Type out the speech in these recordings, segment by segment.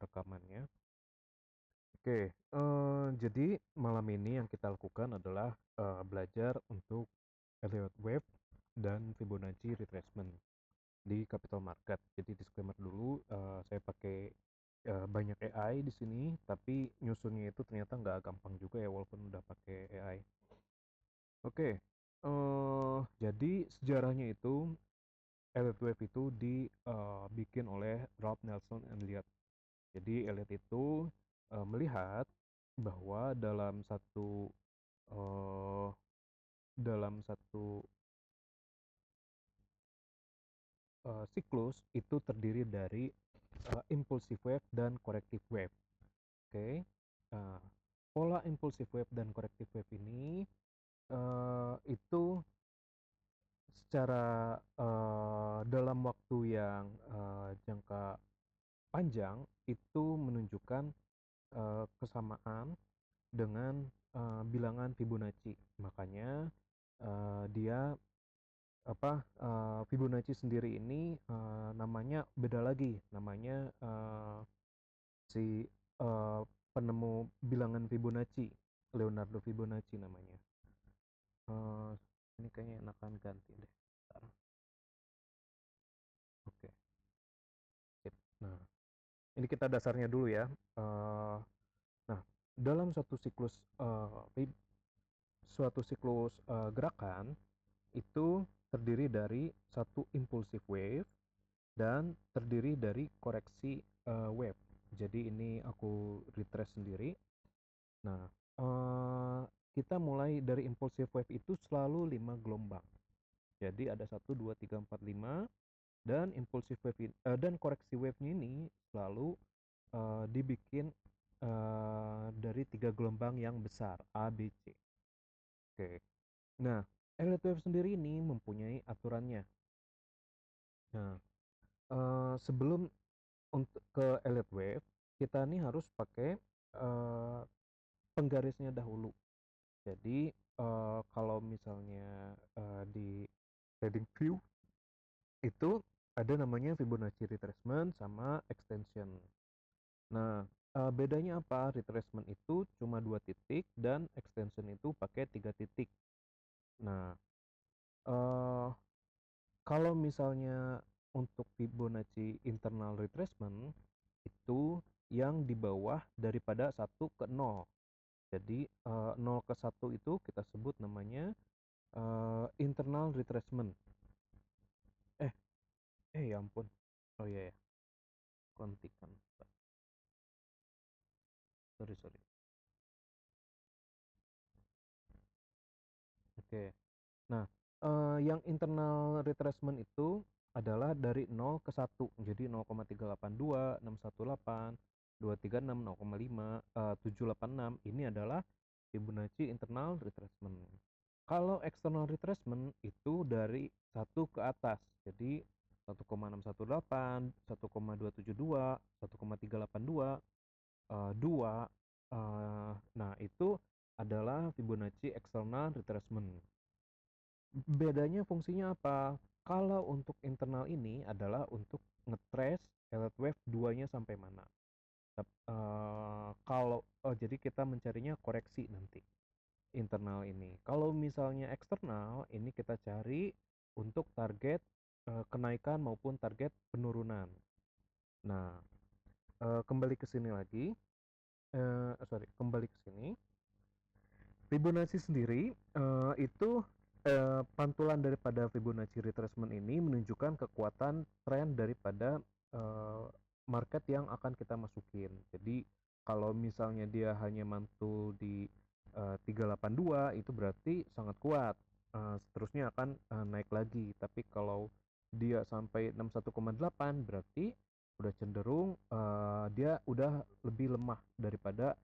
rekamannya. Oke, jadi malam ini yang kita lakukan adalah, belajar untuk Elliott Wave dan Fibonacci retracement di capital market. Jadi disclaimer dulu, saya pakai, banyak AI di sini, tapi nyusunnya itu ternyata nggak gampang juga ya walaupun udah pakai AI. Oke, jadi sejarahnya itu Elliott Wave itu dibikin oleh Ralph Nelson Elliott. Jadi Elliott itu, melihat bahwa eee, dalam satu, siklus itu terdiri dari, impulsive wave dan corrective wave, oke. Nah, pola impulsive wave dan corrective wave ini, itu secara, dalam waktu yang, jangka panjang itu menunjukkan, kesamaan dengan, bilangan Fibonacci. Makanya, dia Fibonacci sendiri ini, namanya beda lagi, namanya, si, penemu bilangan Fibonacci, Leonardo Fibonacci namanya. Eee, ini kayaknya enakan ganti deh, bentar. Oke, sip. Nah, ini kita dasarnya dulu ya. Nah, dalam suatu siklus, gerakan itu terdiri dari satu impulsive wave dan terdiri dari koreksi, wave. Jadi ini aku retrace sendiri. Nah, kita mulai dari impulsive wave itu selalu 5 gelombang. Jadi ada 1, 2, 3, 4, 5 dan dan koreksi wave-nya ini selalu, dibikin, dari 3 gelombang yang besar A, B, C. Oke. Nah, Elliott wave sendiri ini mempunyai aturannya. Nah, sebelum untuk ke Elliott wave, kita nih harus pakai, penggarisnya dahulu. Jadi, kalau misalnya, di TradingView itu ada namanya Fibonacci retracement sama extension. Nah, bedanya apa? Retracement itu cuma 2 titik dan extension itu pakai 3 titik. Nah, eee, kalau misalnya untuk Fibonacci internal retracement itu yang di bawah daripada 1 ke 0. Jadi, 0 ke 1 itu kita sebut namanya, internal retracement. Eh ya ampun. Oh iya ya, kontikan. Sorry sorry. Oke. Nah, yang internal retracement itu adalah dari 0 ke 1. Jadi 0,382, 618, 236, 0,5, 786 ini adalah Fibonacci internal retracement. Kalau external retracement itu dari 1 ke atas. Jadi 1,618, 1,272, 1,382, 2, nah itu adalah Fibonacci external retracement. Bedanya fungsinya apa? Kalau untuk internal ini adalah untuk nge-trace Elliott wave 2-nya sampai mana. Jadi kita mencarinya koreksi nanti, internal ini. Kalau misalnya eksternal, ini kita cari untuk target, kenaikan maupun target penurunan. Nah, kembali ke sini lagi, kembali ke sini. Fibonacci sendiri, itu, pantulan daripada Fibonacci retracement ini menunjukkan kekuatan tren daripada, eee, market yang akan kita masukin. Jadi, kalau misalnya dia hanya mantul di, 382 itu berarti sangat kuat, seterusnya akan, naik lagi. Tapi kalau dia sampai 61,8 berarti udah cenderung, dia udah lebih lemah daripada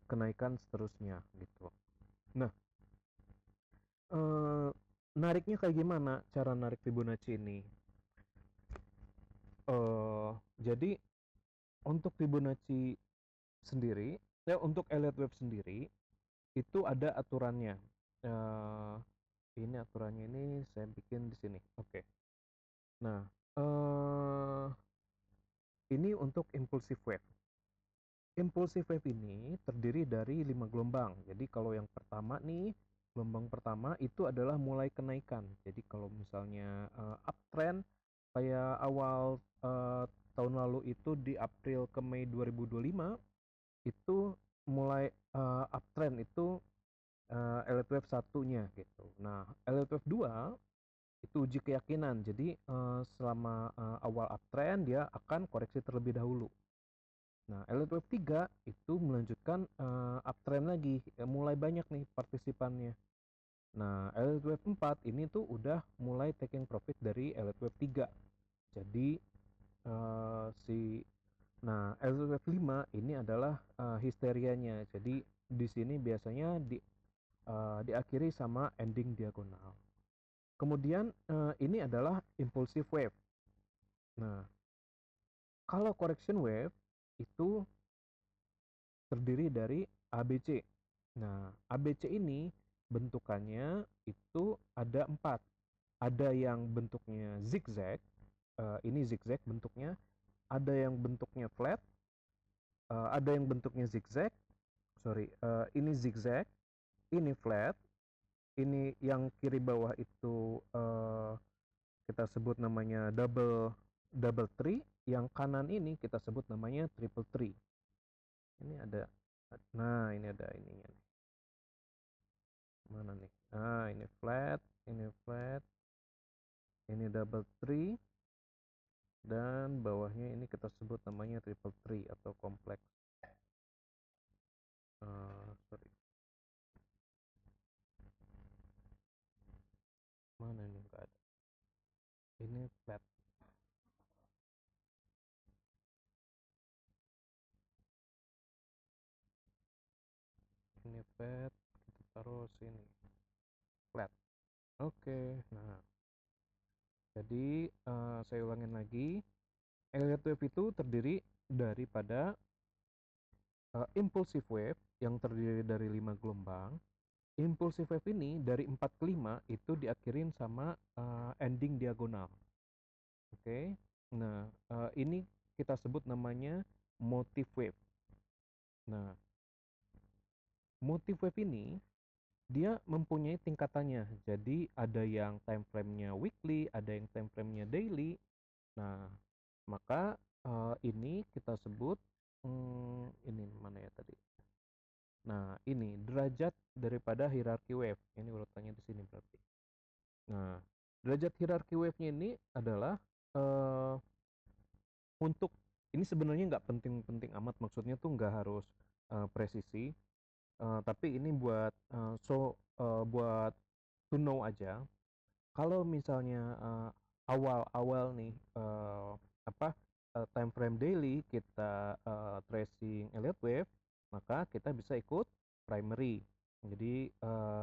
kenaikan seterusnya gitu. Nah, eee, nariknya kayak gimana cara narik Fibonacci ini? Jadi untuk Fibonacci sendiri, untuk Elliott wave sendiri itu ada aturannya. Eee, ini aturannya ini saya bikin di sini. Oke. Nah, Ini untuk impulsive wave. Impulsive wave ini terdiri dari 5 gelombang. Jadi kalau yang pertama nih, gelombang pertama itu adalah mulai kenaikan. Jadi kalau misalnya uptrend kayak awal tahun lalu itu di April ke Mei 2025 itu mulai uptrend itu elite wave satunya gitu. Nah, elite wave 2 itu uji keyakinan. Jadi selama awal uptrend dia akan koreksi terlebih dahulu. Nah, elite wave 3 itu melanjutkan uptrend lagi, mulai banyak nih partisipannya. Nah, elite wave 4 ini tuh udah mulai taking profit dari elite wave 3. Jadi eh, si nah, elite wave 5 ini adalah histerianya. Jadi di sini biasanya diakhiri sama ending diagonal. Kemudian ini adalah impulsive wave. Nah, kalau correction wave itu terdiri dari ABC. Nah, ABC ini bentukannya itu ada 4. Ada yang bentuknya zigzag, ini zigzag bentuknya. Ada yang bentuknya flat, ada yang bentuknya zigzag, sorry, ini zigzag, ini flat, ini yang kiri bawah itu kita sebut namanya double double tree, yang kanan ini kita sebut namanya triple tree. Ini ada, nah ini ada ininya nih. Mana nih? Nah, ini flat, ini double tree, dan bawahnya ini kita sebut namanya triple tree atau kompleks. Sorry, mana ini enggak ada. Ini flat. Ini flat, kita taruh sini. Flat. Oke, nah jadi saya ulangin lagi. Elliott wave itu terdiri daripada impulsive wave yang terdiri dari 5 gelombang. Impulsive wave ini dari 4 ke 5 itu diakhirin sama ending diagonal. Oke. Nah, ini kita sebut namanya motive wave. Nah, motive wave ini dia mempunyai tingkatannya. Jadi ada yang time frame-nya weekly, ada yang time frame-nya daily. Nah, maka ini kita sebut ini mana ya tadi? Nah, ini derajat daripada hierarki wave. Ini urutannya di sini berarti. Nah, derajat hierarki wave-nya ini adalah eh, untuk ini sebenarnya nggak penting-penting amat, maksudnya tuh nggak harus presisi, tapi ini buat buat to know aja. Kalau misalnya awal-awal nih apa time frame daily kita tracing Elliott wave, maka kita bisa ikut primary. Jadi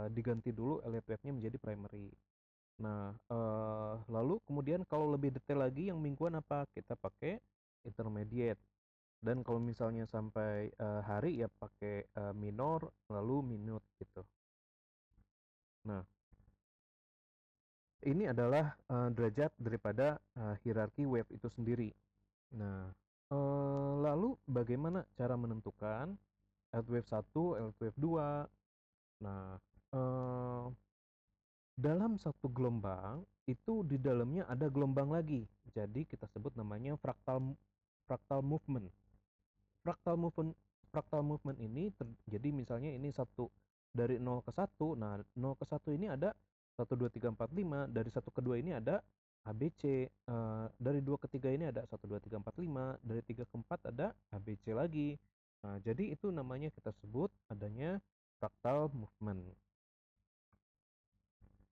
diganti dulu Elliott wave-nya menjadi primary. Nah, lalu kemudian kalau lebih detail lagi yang mingguan apa? Kita pakai intermediate. Dan kalau misalnya sampai hari ya pakai minor lalu minute gitu. Nah, ini adalah derajat daripada hierarki wave itu sendiri. Nah, lalu bagaimana cara menentukan Elite wave 1, Elite wave 2? Nah, eh, dalam satu gelombang itu di dalamnya ada gelombang lagi. Jadi kita sebut namanya fractal movement. Fractal movement fractal movement ini jadi misalnya ini satu dari 0 ke 1. Nah, 0 ke 1 ini ada 1 2 3 4 5, dari 1 ke 2 ini ada ABC, dari 2 ke 3 ini ada 1 2 3 4 5, dari 3 ke 4 ada ABC lagi. Nah, jadi itu namanya kita sebut adanya fractal movement.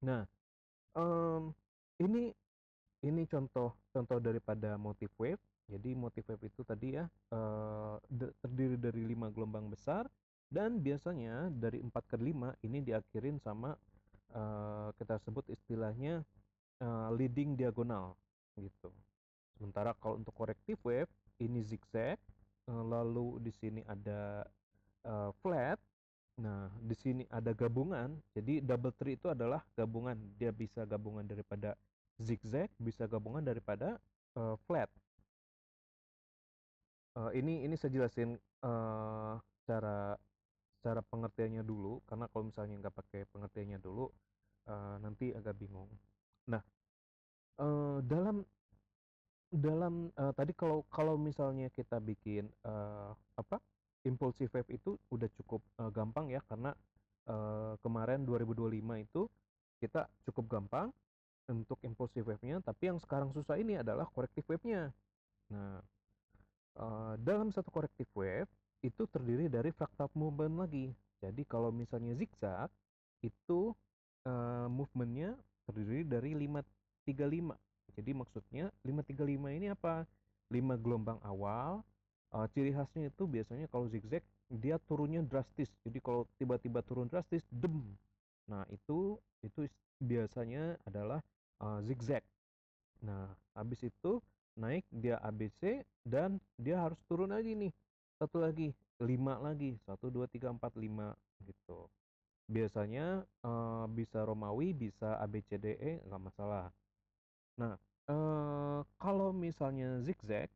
Nah, um, ini contoh daripada motif wave. Jadi motif wave itu tadi ya terdiri dari 5 gelombang besar, dan biasanya dari 4 ke 5 ini diakhirin sama kita sebut istilahnya leading diagonal gitu. Sementara kalau untuk corrective wave ini zigzag, lalu di sini ada flat. Nah, di sini ada gabungan. Jadi double tree itu adalah gabungan. Dia bisa gabungan daripada zigzag, bisa gabungan daripada flat. Ini saya jelasin, cara cara pengertiannya dulu, karena kalau misalnya nggak pakai pengertiannya dulu, nanti agak bingung. Nah, dalam dalam, tadi kalau kalau misalnya kita bikin, apa, impulsif wave itu udah cukup, gampang ya, karena, kemarin 2025 itu kita cukup gampang untuk impulsif wave-nya, tapi yang sekarang susah ini adalah corrective wave-nya. Nah, dalam satu corrective wave, itu terdiri dari fractal movement lagi. Jadi kalau misalnya zigzag, itu, movement-nya terdiri dari 5-3-5. Jadi maksudnya 5-3-5 ini apa? 5 gelombang awal, ciri khasnya itu biasanya kalau zigzag, dia turunnya drastis. Jadi kalau tiba-tiba turun drastis, dem. Nah, itu biasanya adalah, zigzag. Nah, habis itu naik dia ABC dan dia harus turun lagi nih. Satu lagi, 5 lagi. 1 2 3 4 5 gitu. Biasanya bisa Romawi, bisa ABCDE nggak masalah. Nah, kalau misalnya zigzag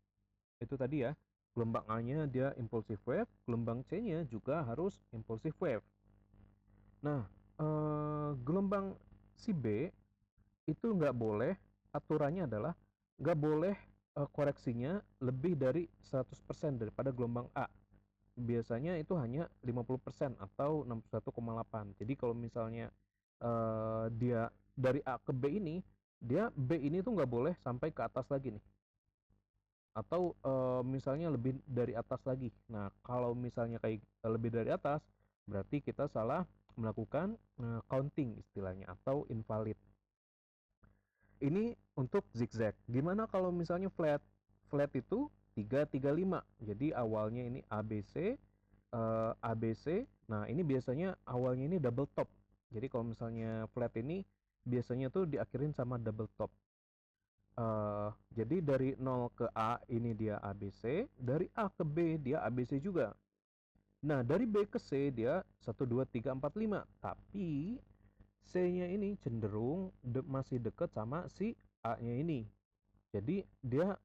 itu tadi ya, gelombang A-nya dia impulsive wave, gelombang C-nya juga harus impulsive wave. Nah, gelombang si B itu nggak boleh, aturannya adalah nggak boleh, koreksinya lebih dari 100% daripada gelombang A. Biasanya itu hanya 50% atau 61,8. Jadi kalau misalnya, dia dari A ke B ini, dia B ini tuh nggak boleh sampai ke atas lagi nih, atau, misalnya lebih dari atas lagi. Nah, kalau misalnya kayak, lebih dari atas, berarti kita salah melakukan, counting istilahnya atau invalid. Ini untuk zigzag. Gimana kalau misalnya flat? Flat itu 3 3 5. Jadi awalnya ini ABC, ABC. Nah, ini biasanya awalnya ini double top. Jadi kalau misalnya flat ini biasanya tuh diakhirin sama double top. Jadi dari 0 ke A ini dia ABC, dari A ke B dia ABC juga. Nah, dari B ke C dia 1 2 3 4 5. Tapi C-nya ini cenderung masih deket sama si A-nya ini. Jadi dia,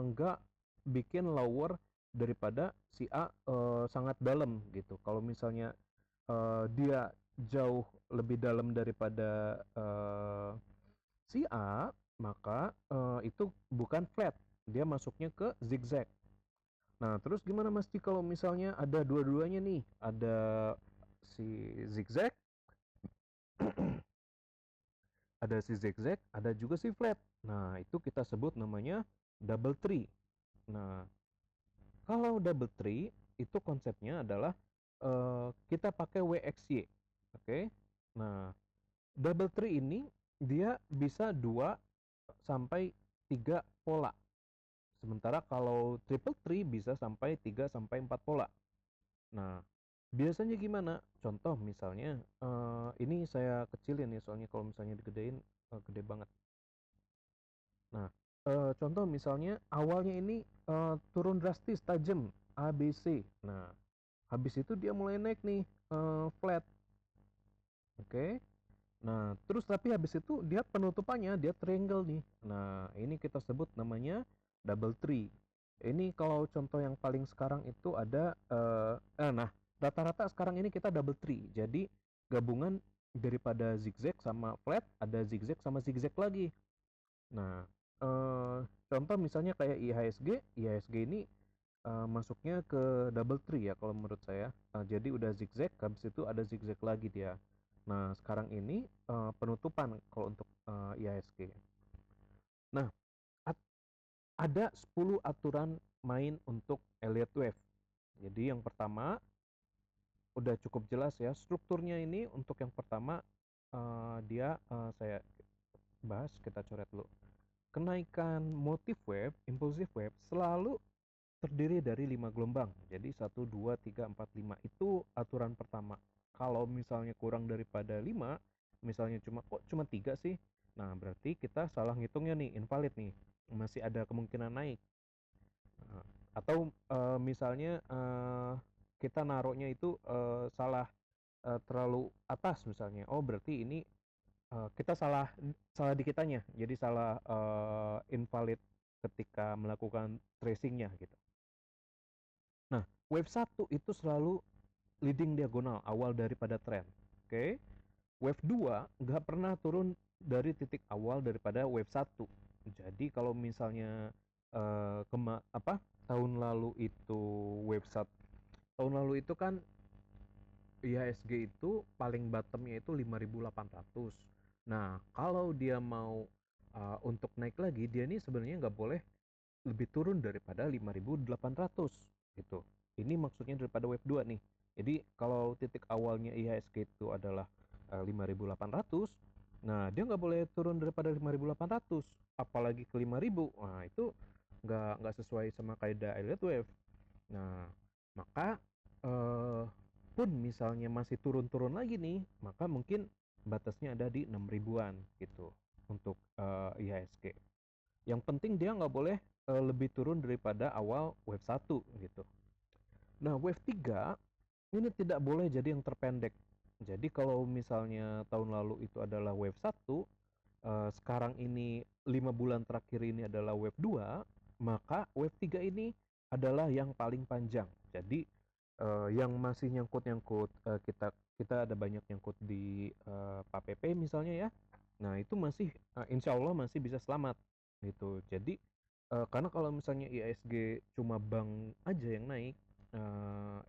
nggak bikin lower daripada si A, sangat dalam gitu. Kalau misalnya, dia jauh lebih dalam daripada, si A, maka, itu bukan flat, dia masuknya ke zigzag. Nah, terus gimana Mas Ci kalau misalnya ada dua-duanya nih, ada si zigzag, ada si zigzag, ada juga si flat. Nah, itu kita sebut namanya double tree. Nah, kalau double tree itu konsepnya adalah, kita pakai WXY. Oke. Nah, double tree ini dia bisa 2 sampai 3 pola. Sementara kalau triple tree bisa sampai 3 sampai 4 pola. Nah, biasanya gimana? Contoh misalnya, ini saya kecilin ya soalnya kalau misalnya digedein, gede banget. Nah, contoh misalnya awalnya ini, turun drastis tajam ABC. Nah, habis itu dia mulai naik nih, flat, oke. Nah, terus tapi habis itu dia penutupannya dia triangle nih. Nah, ini kita sebut namanya double tree. Ini kalau contoh yang paling sekarang itu ada, nah, rata-rata sekarang ini kita double tree. Jadi gabungan daripada zigzag sama flat, ada zigzag sama zigzag lagi. Nah, contoh misalnya kayak IHSG, IHSG ini, masuknya ke double tree ya kalau menurut saya. Jadi udah zigzag, habis itu ada zigzag lagi dia. Nah, sekarang ini, penutupan kalau untuk, IHSG. Nah, at ada 10 aturan main untuk Elliott Wave. Jadi yang pertama, udah cukup jelas ya, strukturnya ini untuk yang pertama, dia, saya bahas, kita coret dulu. Kenaikan motif wave, impulsif wave selalu terdiri dari 5 gelombang. Jadi 1 2 3 4 5 itu aturan pertama. Kalau misalnya kurang daripada 5, misalnya kok cuma 3 sih? Nah, berarti kita salah ngitungnya nih, invalid nih. Masih ada kemungkinan naik. Nah, atau misalnya kita naruhnya itu salah, terlalu atas misalnya. Oh, berarti ini kita salah salah di kitanya. Jadi salah, invalid ketika melakukan tracingnya gitu. Wave 1 itu selalu leading diagonal, awal daripada tren. Oke. Wave 2 nggak pernah turun dari titik awal daripada wave 1. Jadi kalau misalnya tahun lalu itu wave 1, tahun lalu itu kan IHSG itu paling bottomnya itu 5.800. Nah, kalau dia mau untuk naik lagi, dia ini sebenarnya nggak boleh lebih turun daripada 5.800 gitu. Ini maksudnya daripada wave 2 nih. Jadi kalau titik awalnya IHSG itu adalah 5.800, nah dia nggak boleh turun daripada 5.800, apalagi ke 5.000. Nah itu nggak sesuai sama kaidah Elliott Wave. Nah maka eh, pun misalnya masih turun-turun lagi nih, maka mungkin batasnya ada di 6 ribuan gitu untuk IHSG. Yang penting dia nggak boleh lebih turun daripada awal wave 1 gitu. Nah, wave 3 ini tidak boleh jadi yang terpendek. Jadi kalau misalnya tahun lalu itu adalah wave 1, sekarang ini 5 bulan terakhir ini adalah wave 2, maka wave 3 ini adalah yang paling panjang. Jadi yang masih nyangkut-nyangkut, kita kita ada banyak nyangkut di PAPP misalnya ya. Nah, itu masih insya Allah masih bisa selamat gitu. Jadi karena kalau misalnya IISG cuma bank aja yang naik,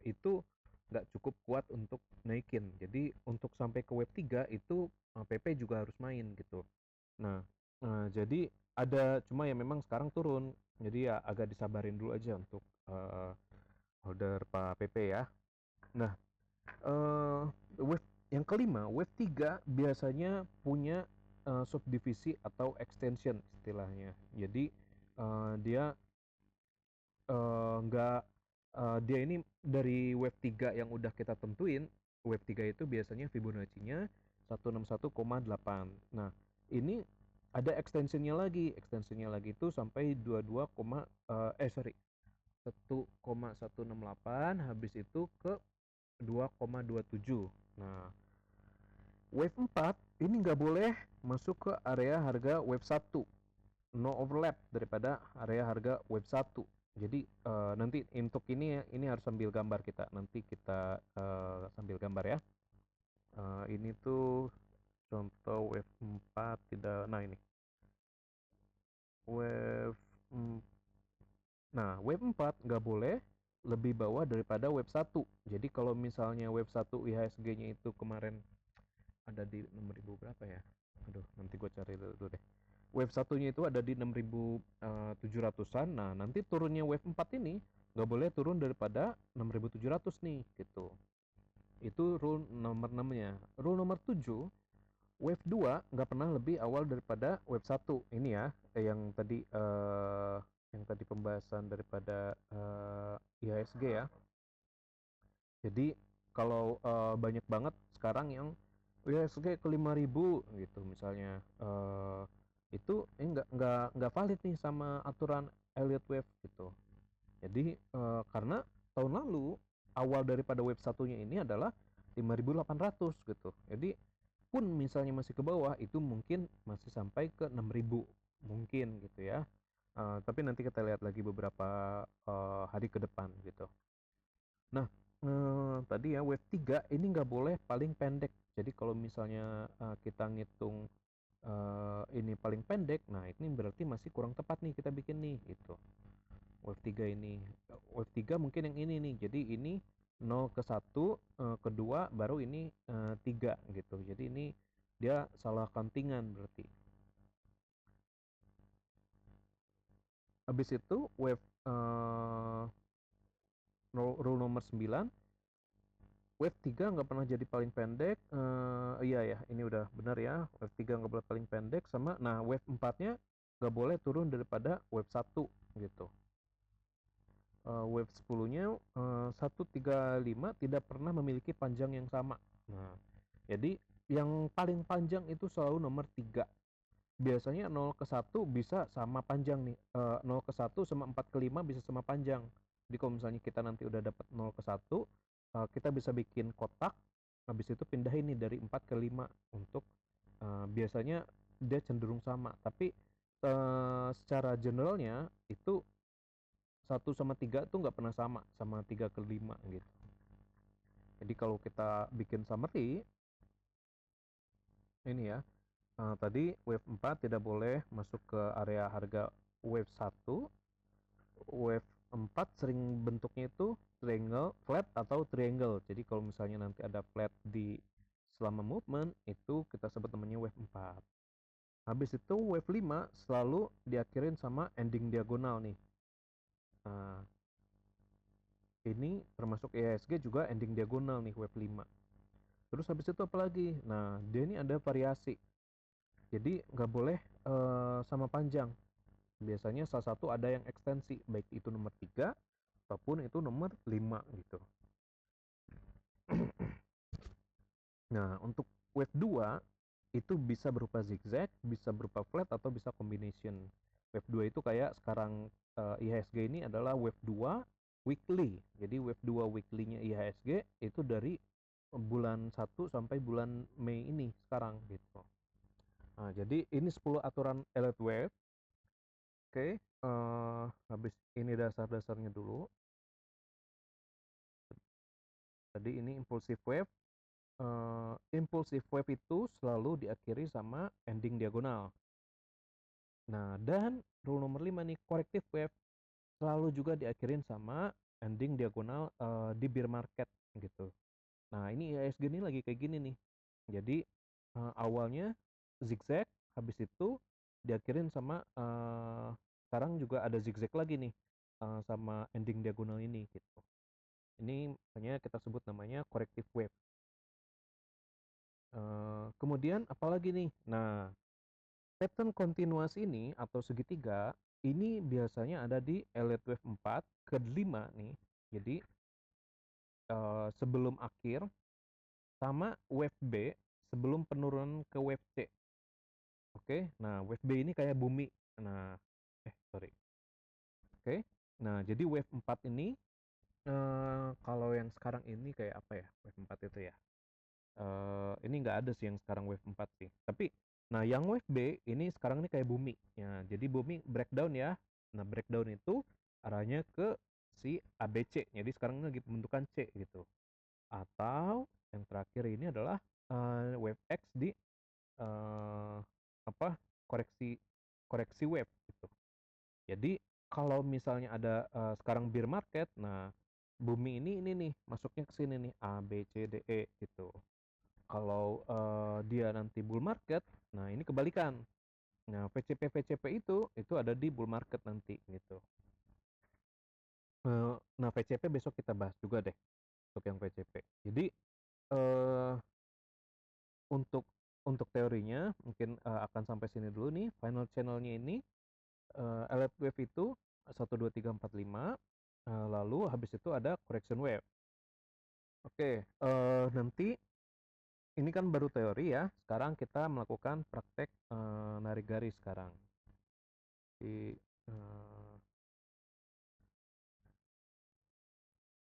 itu nggak cukup kuat untuk naikin. Jadi untuk sampai ke wave 3 itu PP juga harus main gitu. Nah, jadi ada, cuma ya memang sekarang turun. Jadi ya agak disabarin dulu aja untuk holder Pak PP ya. Nah, wave yang kelima, wave 3 biasanya punya subdivisi atau extension istilahnya. Jadi dia nggak dia ini dari wave 3 yang udah kita tentuin. Wave 3 itu biasanya Fibonacci-nya 161,8. Nah, ini ada extensionnya lagi. Extensionnya lagi itu sampai 1,168, habis itu ke 2,27. Nah, wave 4 ini nggak boleh masuk ke area harga wave 1. No overlap daripada area harga wave 1. Jadi nanti untuk ini harus sambil gambar kita. Nanti kita sambil gambar ya. Ini tuh contoh wave 4 tidak. Nah, ini. Wave Nah, wave 4 nggak boleh lebih bawah daripada wave 1. Jadi kalau misalnya wave 1 IHSG-nya itu kemarin ada di 6.000 berapa ya? Aduh, nanti gue cari dulu deh. Wave satunya itu ada di 6.700-an. Nah, nanti turunnya wave 4 ini nggak boleh turun daripada 6.700 nih, gitu. Itu rule nomor 6-nya. Rule nomor 7, wave 2 nggak pernah lebih awal daripada wave 1. Ini ya, yang tadi pembahasan daripada IHSG ya. Jadi kalau banyak banget sekarang yang IHSG ke 5.000 gitu misalnya, itu nggak valid nih sama aturan Elliott Wave gitu. Jadi karena tahun lalu awal daripada wave satunya ini adalah 5.800 gitu. Jadi pun misalnya masih ke bawah, itu mungkin masih sampai ke 6.000 mungkin gitu ya. Tapi nanti kita lihat lagi beberapa hari ke depan gitu. Nah, tadi ya wave 3 ini nggak boleh paling pendek. Jadi kalau misalnya kita ngitung ini paling pendek, nah ini berarti masih kurang tepat nih kita bikin nih gitu. Wave 3 ini. Wave 3 mungkin yang ini nih. Jadi ini 0 ke 1, kedua baru ini 3 gitu. Jadi ini dia salah countingan berarti. Habis itu wave rule nomor 9, wave 3 nggak pernah jadi paling pendek. Iya ya, ini udah benar ya. Wave 3 nggak boleh paling pendek sama. Nah, wave 4-nya nggak boleh turun daripada wave 1 gitu. Wave 10-nya 135 tidak pernah memiliki panjang yang sama. Nah, jadi yang paling panjang itu selalu nomor 3. Biasanya 0 ke 1 bisa sama panjang nih. 0 ke 1 sama 4 ke 5 bisa sama panjang. Jadi kalau misalnya kita nanti udah dapat 0 ke 1, kita bisa bikin kotak, habis itu pindahin nih dari 4 ke 5 untuk biasanya dia cenderung sama. Tapi secara generalnya itu 1 sama 3 tuh nggak pernah sama 3 ke 5 gitu. Jadi kalau kita bikin summary, ini ya, tadi wave 4 tidak boleh masuk ke area harga wave 1. Wave 4 sering bentuknya itu triangle, flat atau triangle. Jadi kalau misalnya nanti ada flat di selama movement, itu kita sebut namanya wave 4. Habis itu wave 5 selalu diakhirin sama ending diagonal nih. Nah, ini termasuk IHSG juga ending diagonal nih wave 5. Terus habis itu apa lagi? Nah, dia ini ada variasi. Jadi nggak boleh sama panjang. Biasanya salah satu ada yang ekstensi, baik itu nomor 3 ataupun itu nomor 5 gitu. Nah, untuk wave 2 itu bisa berupa zigzag, bisa berupa flat atau bisa combination. Wave 2 itu kayak sekarang IHSG ini adalah wave 2 weekly. Jadi wave 2 weekly-nya IHSG itu dari bulan 1 sampai bulan Mei ini sekarang gitu. Nah, jadi ini 10 aturan elite wave. Oke, habis ini dasar-dasarnya dulu. Tadi ini impulsive wave. Impulsive wave itu selalu diakhiri sama ending diagonal. Nah, dan rule nomor 5 nih, corrective wave selalu juga diakhirin sama ending diagonal di bear market gitu. Nah, ini IHSG ini lagi kayak gini nih. Jadi awalnya zigzag, habis itu diakhirin sama sekarang juga ada zigzag lagi nih sama ending diagonal ini gitu. Ini makanya kita sebut namanya corrective wave. Kemudian apalagi nih? Nah, pattern kontinuasi ini atau segitiga ini biasanya ada di elite wave 4 ke 5 nih. Jadi sebelum akhir sama wave B sebelum penurunan ke wave C. Oke, nah wave B ini kayak bumi. Nah, sorry. Oke, nah jadi wave 4 ini kalau yang sekarang ini kayak apa ya? Wave 4 itu ya. Ini nggak ada sih yang sekarang wave 4 sih. Tapi, nah yang wave B ini sekarang ini kayak bumi. Ya, jadi bumi breakdown ya. Nah breakdown itu arahnya ke si ABC. Jadi sekarang ini lagi pembentukan C gitu. Atau yang terakhir ini adalah wave X di apa koreksi koreksi wave gitu. Jadi kalau misalnya ada sekarang bear market, nah bumi ini nih masuknya ke sini nih A B C D E gitu. Kalau dia nanti bull market, nah ini kebalikan. Nah VCP itu ada di bull market nanti gitu. Nah VCP besok kita bahas juga deh untuk yang VCP. Jadi eh untuk teorinya mungkin akan sampai sini dulu nih. Final channelnya ini elite wave itu 1 2 3 4 5, lalu habis itu ada correction wave. Oke, nanti ini kan baru teori ya. Sekarang kita melakukan praktek narik garis sekarang. Di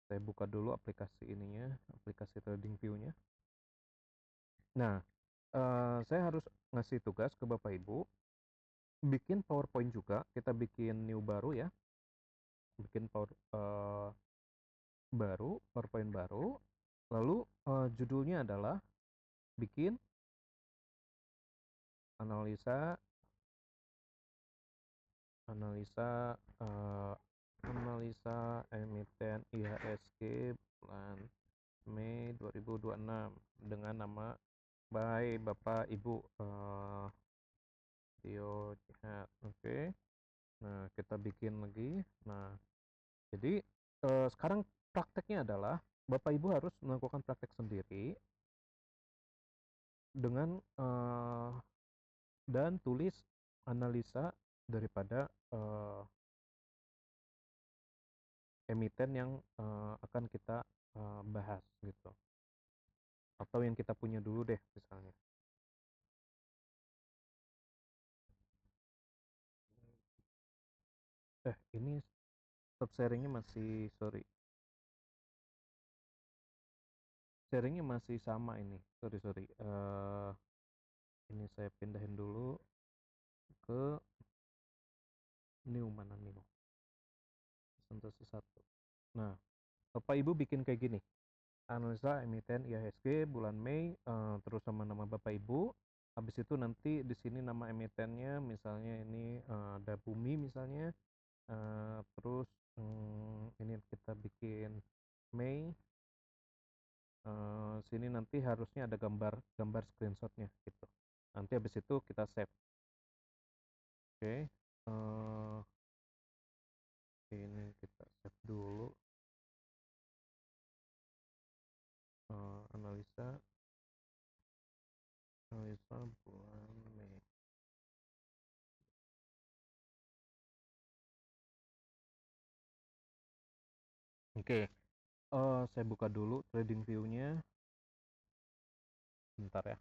saya buka dulu aplikasi ininya, aplikasi trading view-nya. Nah, saya harus ngasih tugas ke Bapak Ibu, bikin PowerPoint juga. Kita bikin new baru ya, bikin PowerPoint baru. Lalu judulnya adalah bikin analisa analisa analisa emiten IHSG bulan Mei 2026 dengan nama by Bapak Ibu Tio Jihad. Oke. Nah, kita bikin lagi. Nah, jadi sekarang prakteknya adalah Bapak Ibu harus melakukan praktek sendiri dengan dan tulis analisa daripada emiten yang akan kita bahas gitu. Atau yang kita punya dulu deh misalnya. Ini stop sharingnya masih, sorry. Sharingnya masih sama ini. Sorry. Ini saya pindahin dulu ke new, mana new. representasi 1. Nah, Bapak Ibu bikin kayak gini, analisa emiten IHSG bulan Mei, terus sama nama Bapak Ibu, habis itu nanti di sini nama emitennya misalnya ini, ada Bumi misalnya, terus, ini kita bikin Mei, sini nanti harusnya ada gambar gambar screenshot-nya gitu. Nanti habis itu kita save. Oke, ini kita save dulu, analisa analisa bulan Mei. Oke, saya buka dulu trading view-nya, bentar ya.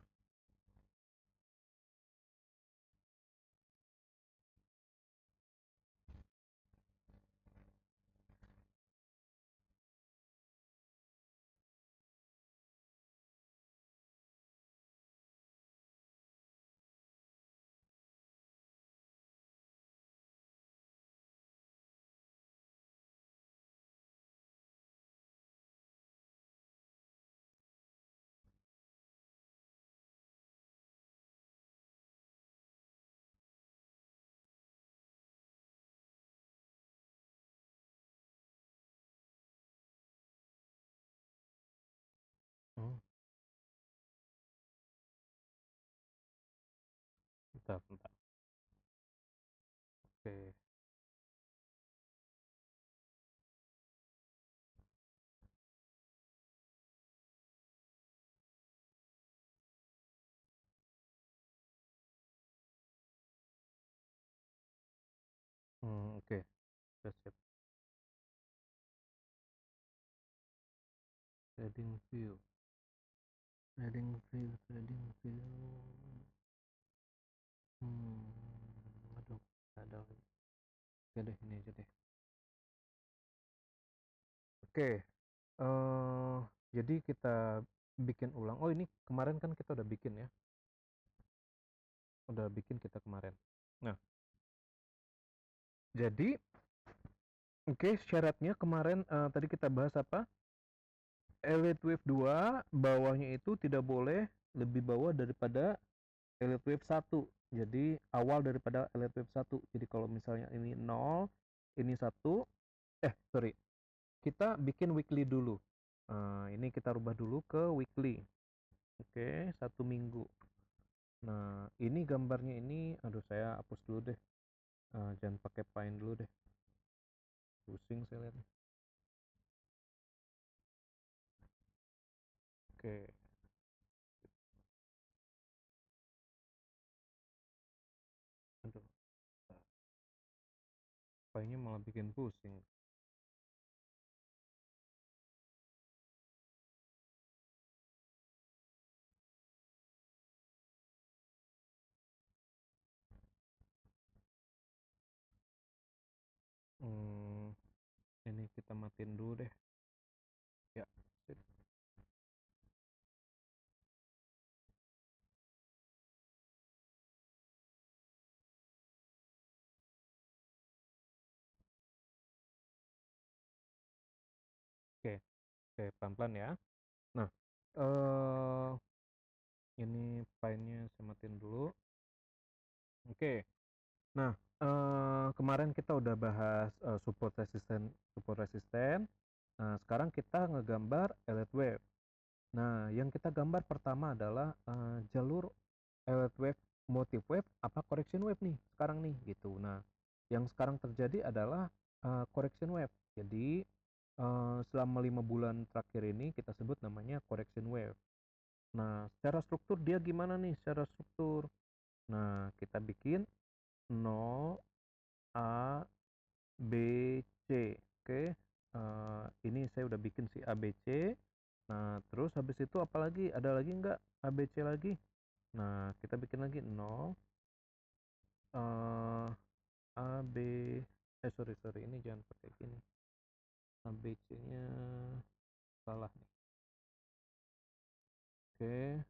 Hmm, bentar bentar. Oke, oke, udah siap. Trading view, trading view. Aduh, nggak ada lagi. Oke deh, ini aja deh. Oke, jadi kita bikin ulang. Oh, ini kemarin kan kita udah bikin ya, udah bikin kita kemarin. Nah, jadi oke, syaratnya kemarin, tadi kita bahas apa? Elite Wave 2 bawahnya itu tidak boleh lebih bawah daripada Elite Wave 1. Jadi awal daripada Elite Wave 1. Jadi kalau misalnya ini 0, ini 1, sorry, kita bikin weekly dulu. Ini kita rubah dulu ke weekly. Oke, 1 minggu. Nah, ini gambarnya ini, aduh saya hapus dulu deh. Jangan pakai Paint dulu deh. Pusing saya lihat. Oke, aduh, Paintnya malah bikin pusing. Hmm, ini kita matiin dulu deh. Ya, sip. Oke, oke, pelan-pelan ya. Nah, eh ini Paintnya saya matiin dulu. Oke. Nah, kemarin kita udah bahas, support resisten. Nah, sekarang kita ngegambar elite wave. Nah, yang kita gambar pertama adalah, jalur elite wave, motive wave, apa correction wave nih, sekarang nih, gitu. Nah, yang sekarang terjadi adalah, correction wave. Jadi, selama 5 bulan terakhir ini kita sebut namanya correction wave. Nah, secara struktur dia gimana nih secara struktur? Nah, kita bikin 0, A, B, C. Oke, ini saya udah bikin si A, B, C. Nah, terus habis itu apalagi, ada lagi nggak A, B, C lagi? Nah, kita bikin lagi 0, eh, A, B, sorry, sorry, ini jangan pakai gini. A, B, C-nya salah nih. Oke,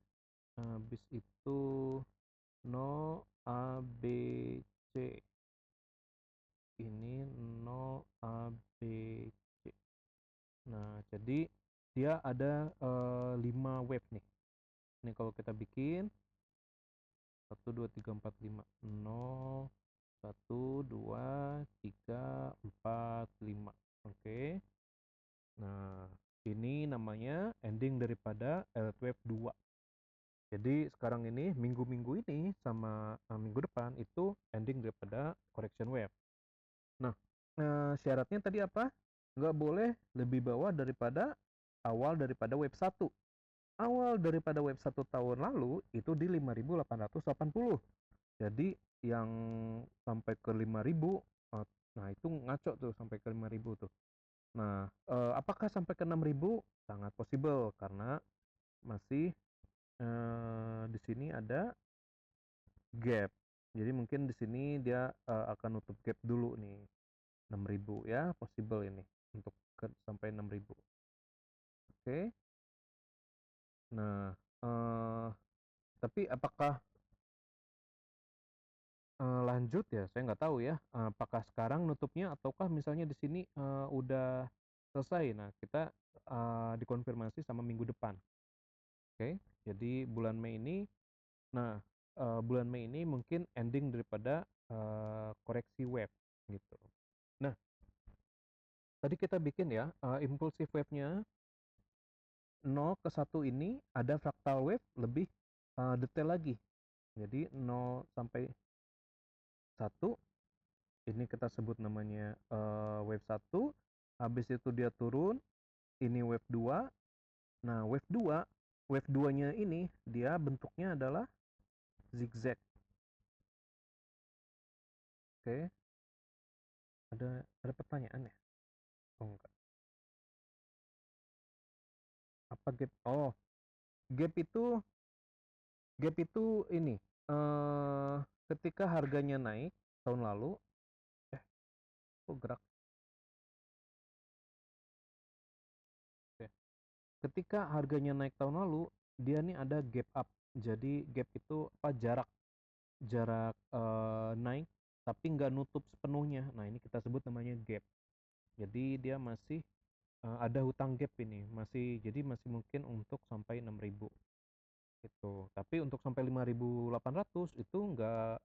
habis itu 0, A, B, C. ini 0 A B C. Nah, jadi dia ada 5 wave nih. Ini kalau kita bikin 1 2 3 4 5 0 1 2 3 4 5. Oke. Nah, ini namanya ending daripada Elite Wave 2. Jadi sekarang ini minggu-minggu ini sama minggu depan itu ending daripada correction wave. Nah, syaratnya tadi apa? Nggak boleh lebih bawah daripada awal daripada wave 1. Awal daripada wave 1 tahun lalu itu di 5.880. Jadi yang sampai ke 5.000, nah itu ngaco tuh sampai ke 5.000 tuh. Nah, apakah sampai ke 6.000? Sangat possible karena masih di sini ada gap. Jadi mungkin di sini dia akan nutup gap dulu nih 6.000 ya, possible ini untuk sampai 6.000. Oke. Nah, tapi apakah lanjut ya? Saya nggak tahu ya. Apakah sekarang nutupnya ataukah misalnya di sini udah selesai. Nah, kita dikonfirmasi sama minggu depan. Oke. Jadi bulan Mei ini, nah bulan Mei ini mungkin ending daripada koreksi wave gitu. Nah, tadi kita bikin ya impulsif wave-nya 0 ke 1 ini ada fractal wave lebih detail lagi. Jadi 0 sampai 1 ini kita sebut namanya wave 1, habis itu dia turun, ini wave 2. Nah, wave 2-nya ini dia bentuknya adalah zigzag. Oke. Ada pertanyaan ya? Oh enggak. Apa gap? Oh, gap itu ini eh ketika harganya naik tahun lalu, kok gerak ya? Ketika harganya naik tahun lalu, dia nih ada gap up. Jadi gap itu apa? Jarak jarak naik tapi nggak nutup sepenuhnya. Nah, ini kita sebut namanya gap. Jadi dia masih ada hutang gap ini, jadi masih mungkin untuk sampai 6.000 gitu. Tapi untuk sampai 5.800 itu nggak,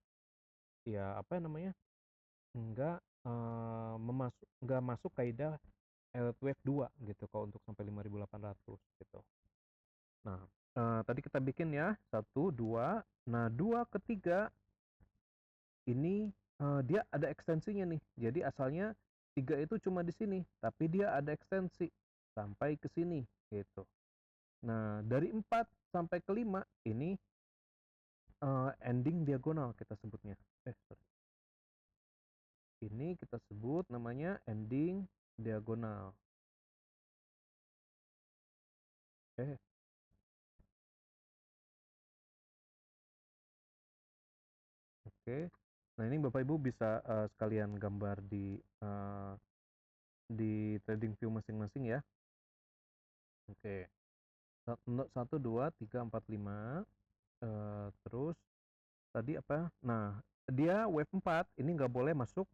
ya apa namanya, nggak nggak masuk kaidah Elite Wave 2 gitu kalau untuk sampai 5.800 gitu. Nah, tadi kita bikin ya 1 2. Nah, 2 ke 3 ini dia ada ekstensinya nih. Jadi asalnya 3 itu cuma di sini, tapi dia ada ekstensi sampai ke sini gitu. Nah, dari 4 sampai ke 5 ini ending diagonal kita sebutnya. Sorry. Ini kita sebut namanya ending diagonal. Eh, oke. Nah, ini Bapak Ibu bisa sekalian gambar di trading view masing-masing ya. Oke. 1 2 3 4 5. Terus tadi apa? Nah, dia wave 4 ini nggak boleh masuk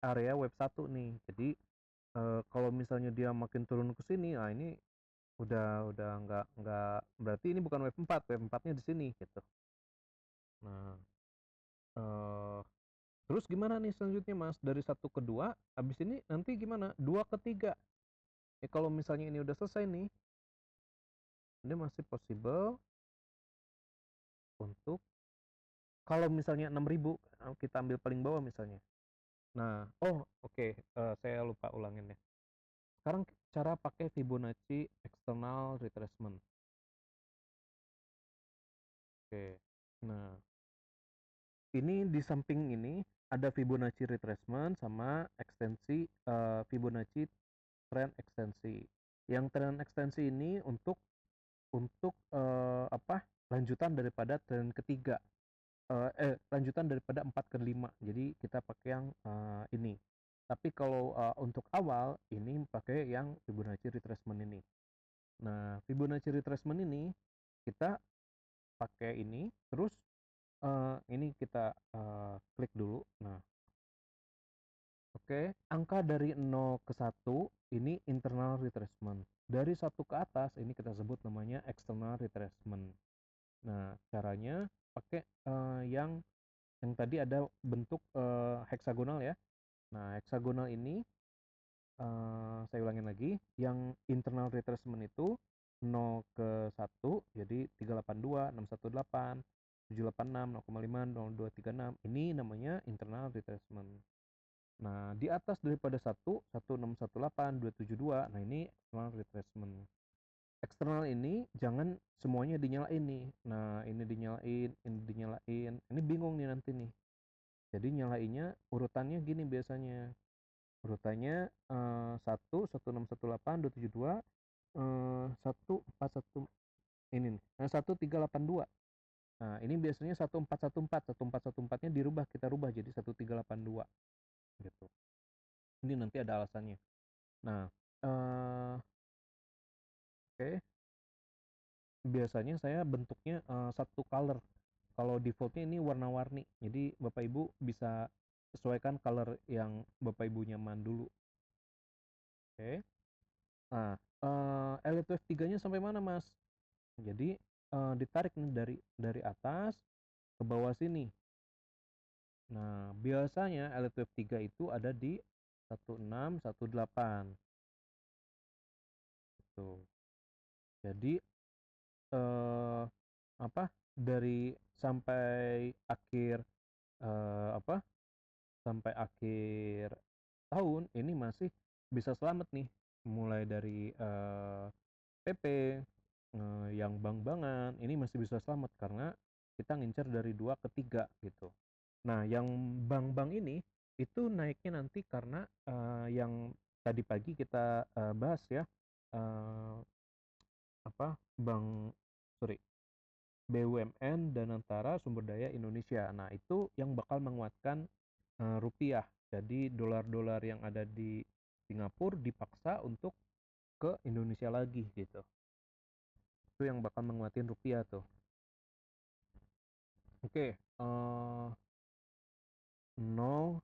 area wave 1 nih. Jadi kalau misalnya dia makin turun ke sini, nah ini udah nggak, berarti ini bukan wave 4-nya di sini gitu. Nah, eh terus gimana nih selanjutnya Mas? Dari 1 ke 2, habis ini nanti gimana? 2 ke 3. Kalau misalnya ini udah selesai nih, ini masih possible untuk kalau misalnya 6.000 kita ambil paling bawah misalnya. Nah, oh oke, saya lupa ulangin ya. Sekarang cara pakai Fibonacci external retracement. Oke. Nah, ini di samping ini ada Fibonacci retracement sama ekstensi Fibonacci trend ekstensi. Yang trend ekstensi ini untuk apa? Lanjutan daripada trend ketiga. Lanjutan daripada 4 ke 5. Jadi kita pakai yang ini. Tapi kalau untuk awal ini pakai yang Fibonacci retracement ini. Nah, Fibonacci retracement ini kita pakai ini, terus ini kita klik dulu. Nah, Oke, angka dari 0 ke 1 ini internal retracement. Dari 1 ke atas ini kita sebut namanya external retracement. Nah, caranya pakai, yang tadi ada bentuk, heksagonal ya. Nah, heksagonal ini, saya ulangin lagi, yang internal retracement itu 0 ke 1, jadi 382, 618, 786, 0,5, 0236, ini namanya internal retracement. Nah, di atas daripada 1, 1618, 272, nah ini external retracement. Eksternal ini jangan semuanya dinyalain nih. Nah, ini dinyalain, ini dinyalain. Ini bingung nih nanti nih. Jadi nyalainnya urutannya gini biasanya. Urutannya 1, 1618, 272, 141 ini nih. Nah, 1382. Nah, ini biasanya 1414, 1414-nya dirubah, kita rubah jadi 1382 gitu. Ini nanti ada alasannya. Nah, oke, biasanya saya bentuknya satu color. Kalau defaultnya ini warna-warni. Jadi Bapak Ibu bisa sesuaikan color yang Bapak Ibu nyaman dulu. Oke. Nah, Elite Wave 3-nya sampai mana, Mas? Jadi ditarik nih dari atas ke bawah sini. Nah, biasanya Elite Wave 3 itu ada di 1618. Tuh. Jadi eh apa? Dari sampai akhir apa? Sampai akhir tahun ini masih bisa selamat nih, mulai dari PP, yang bank-bankan ini masih bisa selamat karena kita ngincer dari 2 ke 3 gitu. Nah, yang bank-bank ini itu naiknya nanti karena yang tadi pagi kita bahas ya, eee, bank, sorry, BUMN dan Antara Sumber Daya Indonesia. Nah, itu yang bakal menguatkan rupiah. Jadi dolar-dolar yang ada di Singapura dipaksa untuk ke Indonesia lagi gitu. Itu yang bakal menguatin rupiah tuh. Oke, 0,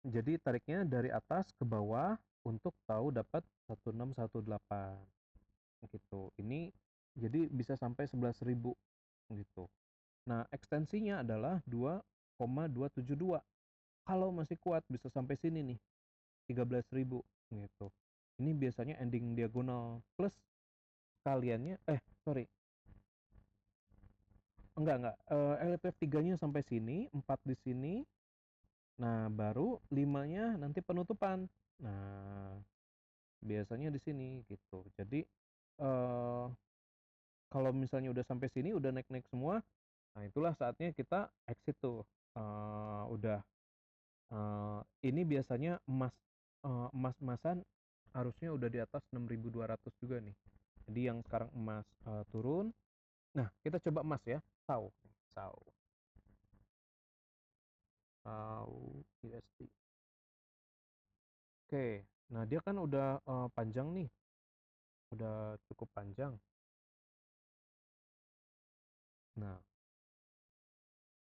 jadi tariknya dari atas ke bawah untuk tahu dapat 1618 gitu. Ini jadi bisa sampai 11.000 gitu. Nah, ekstensinya adalah 2,272. Kalau masih kuat bisa sampai sini nih, 13.000 gitu. Ini biasanya ending diagonal plus kaliannya sorry, enggak, LTF 3-nya sampai sini, 4 di sini. Nah, baru 5-nya nanti penutupan. Nah, biasanya di sini gitu. Jadi eh kalau misalnya udah sampai sini udah naik-naik semua, nah itulah saatnya kita exit tuh. Udah ini biasanya emas-emasan harusnya udah di atas 6.200 juga nih. Jadi yang sekarang emas turun. Nah, kita coba emas ya. SAU. SAU. SAU USD. Oke. Nah, dia kan udah panjang nih. Udah cukup panjang. Nah,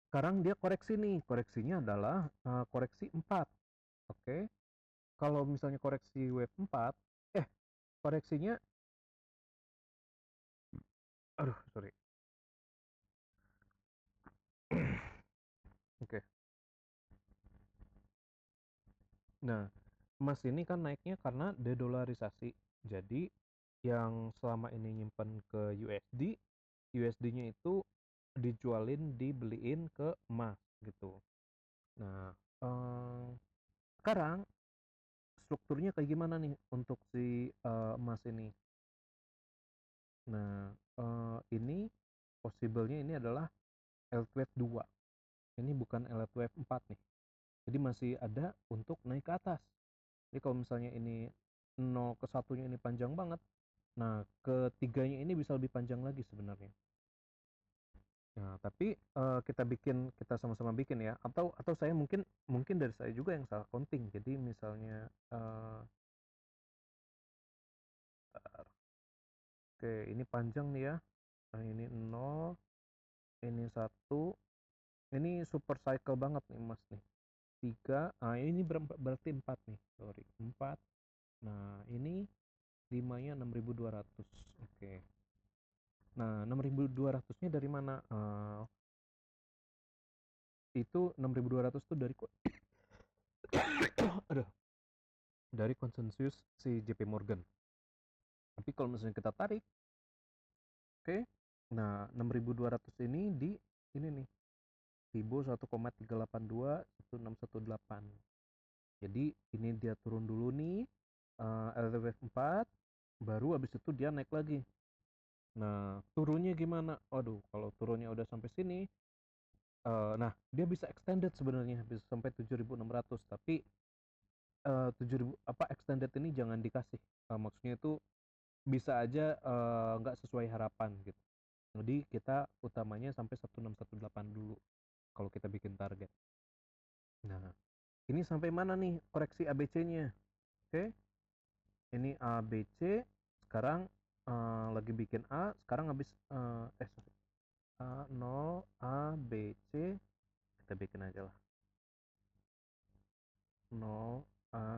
sekarang dia koreksi nih. Koreksinya adalah koreksi 4. Oke. Kalau misalnya koreksi wave 4, koreksinya, aduh, sorry. Oke. Nah, emas ini kan naiknya karena dedolarisasi. Jadi yang selama ini nyimpen ke USD, USD-nya itu dijualin, dibeliin ke emas gitu. Nah, sekarang strukturnya kayak gimana nih untuk si emas ini? Nah, ini possible-nya ini adalah L-Wave 2. Ini bukan L-Wave 4 nih. Jadi masih ada untuk naik ke atas. Jadi kalau misalnya ini 0 ke 1-nya ini panjang banget, nah ketiganya ini bisa lebih panjang lagi sebenarnya. Nah, tapi kita sama-sama bikin ya, atau saya mungkin mungkin dari saya juga yang salah counting. Jadi misalnya oke, ini panjang nih ya. Nah, ini 0, ini 1, ini super cycle banget nih Mas nih. 3, ini berarti 4 nih, sorry, 4. Nah, ini 5-nya 6.200. Oke. Nah, 6.200-nya dari mana? Itu 6.200 tuh dari aduh, dari konsensus si JP Morgan. Tapi kalau misalnya kita tarik, oke. Nah, 6.200 ini ini nih, Fibo 1,382 1618. Jadi ini dia turun dulu nih, LTWF 4, baru habis itu dia naik lagi. Nah, turunnya gimana? Waduh, kalau turunnya udah sampai sini, nah dia bisa extended sebenarnya, bisa sampai 7.600, tapi 7.000 apa extended ini jangan dikasih. Maksudnya itu bisa aja nggak sesuai harapan gitu. Jadi kita utamanya sampai 1618 dulu kalau kita bikin target. Nah, ini sampai mana nih koreksi ABC-nya? Oke, ini ABC. Sekarang lagi bikin A. Sekarang habis sorry, A0 ABC. Kita bikin aja lah 0 A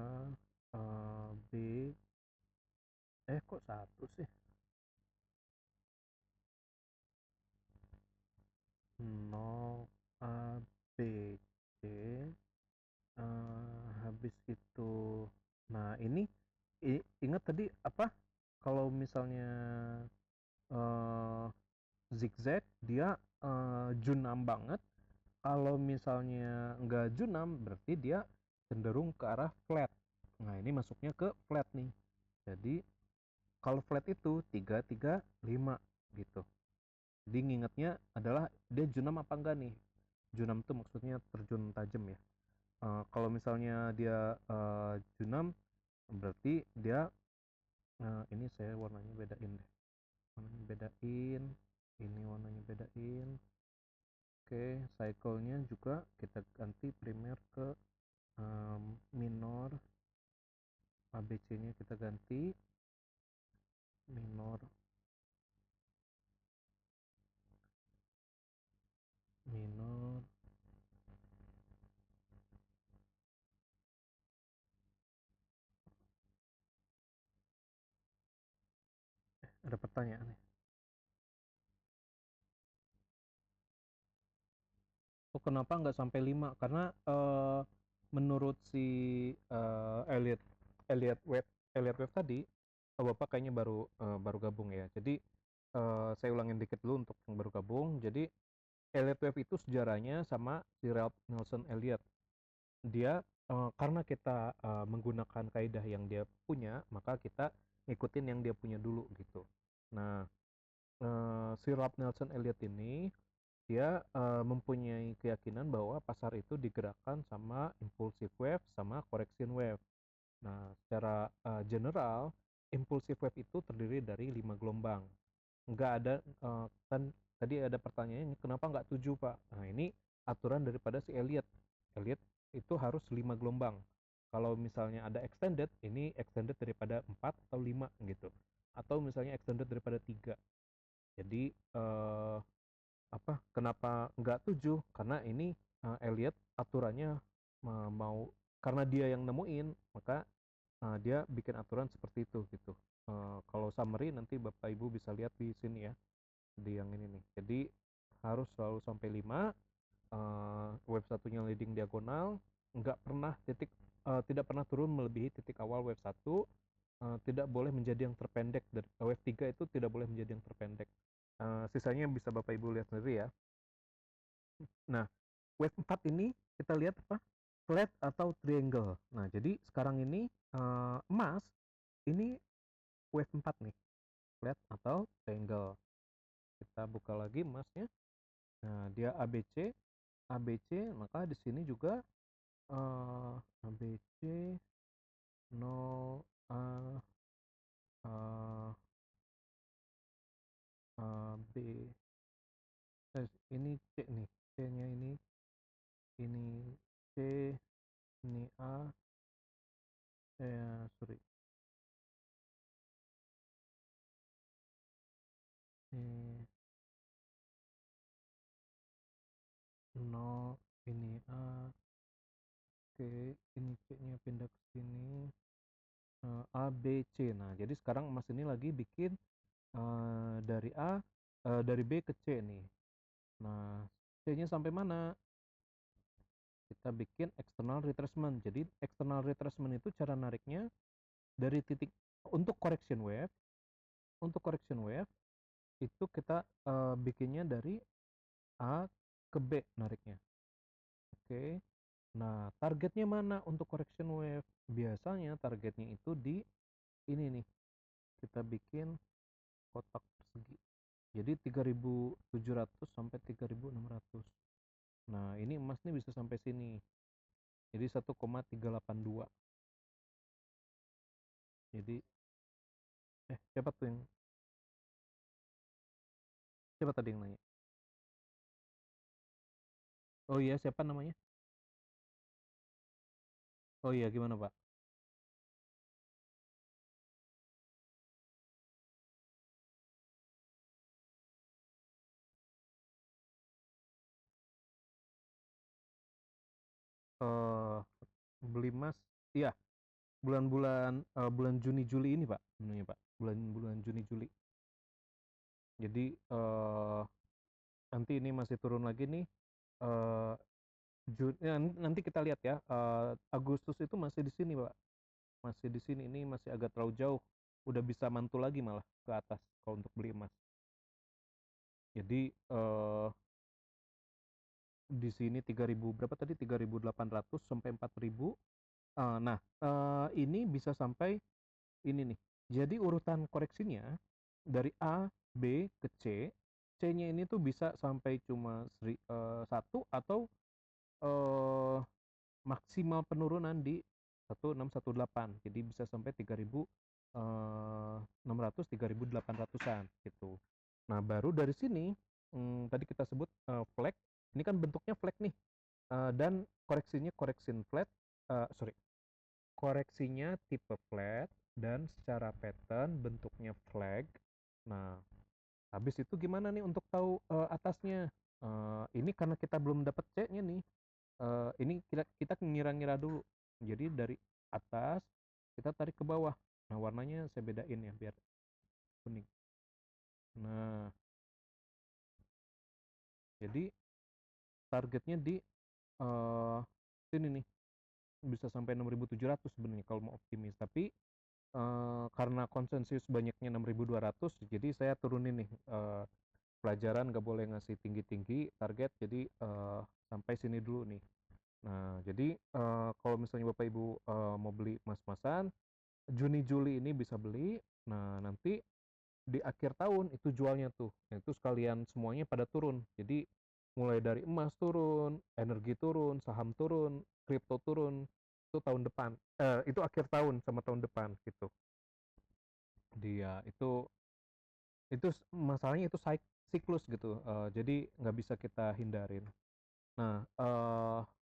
B. Kok satu sih? 0 A B C. Habis itu, nah ini ingat tadi apa, kalau misalnya eh, zigzag dia junam banget. Kalau misalnya nggak junam berarti dia cenderung ke arah flat. Nah, ini masuknya ke flat nih. Jadi kalau flat itu 335 gitu. Jadi ngingetnya adalah dia junam apa enggak nih. Junam itu maksudnya terjun tajam ya. Kalau misalnya dia junam berarti dia ini saya warnanya bedain deh. Warnanya bedain, ini warnanya bedain. Oke, cycle-nya juga kita ganti primer ke minor. ABC-nya kita ganti minor, minor. Ada pertanyaan nih. Oh, kenapa nggak sampai 5? Karena menurut si Elliot Elliot Webb Elliot Webb tadi, Bapak kayaknya baru gabung ya. Jadi saya ulangin dikit dulu untuk yang baru gabung. Jadi Elliot Wave itu sejarahnya sama si Ralph Nelson Elliot. Dia karena kita menggunakan kaidah yang dia punya, maka kita ngikutin yang dia punya dulu gitu. Nah, si Ralph Nelson Elliot ini dia mempunyai keyakinan bahwa pasar itu digerakkan sama impulsive wave sama correction wave. Nah, secara general, impulsive wave itu terdiri dari 5 gelombang. Nggak ada, kan tadi ada pertanyaannya kenapa nggak 7 Pak? Nah, ini aturan daripada si Elliot. Elliot itu harus 5 gelombang. Kalau misalnya ada extended, ini extended daripada 4 atau 5 gitu. Atau misalnya extended daripada 3. Jadi kenapa nggak 7? Karena ini Elliot aturannya mau karena dia yang nemuin, maka dia bikin aturan seperti itu gitu. Kalau summary nanti Bapak Ibu bisa lihat di sini ya, di yang ini nih. Jadi harus selalu sampai 5, wave satunya leading diagonal, nggak pernah tidak pernah turun melebihi titik awal wave 1, tidak boleh menjadi yang terpendek dari wave 3 itu tidak boleh menjadi yang terpendek. Sisanya bisa Bapak Ibu lihat sendiri ya. Nah, wave 4 ini kita lihat apa? Flat atau triangle. Nah, jadi sekarang ini emas ini wave 4 nih, flat atau triangle. Kita buka lagi emasnya. Nah, dia ABC, ABC, maka di sini juga ABC 0 A A B, ini C nih, C-nya ini C, ini A, sorry, ini 0, ini A, Oke, ini C-nya pindah ke sini, A, B, C. Nah, jadi sekarang Mas ini lagi bikin, dari A, dari B ke C nih. Nah, C-nya sampai mana? Kita bikin external retracement. Jadi external retracement itu cara nariknya dari titik untuk correction wave itu kita, bikinnya dari A ke B nariknya. Oke. Nah, targetnya mana untuk correction wave? Biasanya targetnya itu di ini nih, kita bikin kotak persegi. Jadi 3.700 sampai 3.600. Nah, ini emas nih bisa sampai sini. Jadi 1,382. Jadi siapa tuh yang siapa tadi yang nanya? Oh iya, siapa namanya? Oh iya, gimana, Pak? Eh, beli emas, iya, bulan Juni Juli ini, Pak, sebenarnya, Pak. Bulan Juni Juli. Jadi nanti ini masih turun lagi nih. eh nanti kita lihat ya. Agustus itu masih di sini, Pak. Masih di sini, ini masih agak terlalu jauh. Udah bisa mantul lagi malah ke atas kalau untuk beli emas. Jadi di sini 3.000 berapa tadi? 3.800 sampai 4.000. Nah, ini bisa sampai ini nih. Jadi urutan koreksinya dari A, B ke C. C-nya ini tuh bisa sampai cuma 1 atau eh, maksimal penurunan di 1618. Jadi bisa sampai 3.600, 3.800-an gitu. Nah, baru dari sini tadi kita sebut flag. Ini kan bentuknya flag nih. Dan koreksinya sorry, koreksinya tipe flat dan secara pattern bentuknya flag. Nah, habis itu gimana nih untuk tahu atasnya? Ini karena kita belum dapat C-nya nih. Ini kita ngira-ngira dulu. Jadi dari atas kita tarik ke bawah. Nah, warnanya saya bedain ya biar kuning. Nah, jadi targetnya di sini nih. Bisa sampai 6.700 sebenarnya kalau mau optimis. Tapi karena konsensus banyaknya 6.200, jadi saya turunin nih, pelajaran nggak boleh ngasih tinggi-tinggi target, jadi sampai sini dulu nih. Nah, jadi kalau misalnya Bapak Ibu mau beli emas-emasan, Juni Juli ini bisa beli. Nah, nanti di akhir tahun itu jualnya tuh. Nah, itu sekalian semuanya pada turun. Jadi mulai dari emas turun, energi turun, saham turun, kripto turun. Itu tahun depan. Itu akhir tahun sama tahun depan gitu. Dia itu masalahnya itu siklus gitu. Jadi nggak bisa kita hindarin. Nah,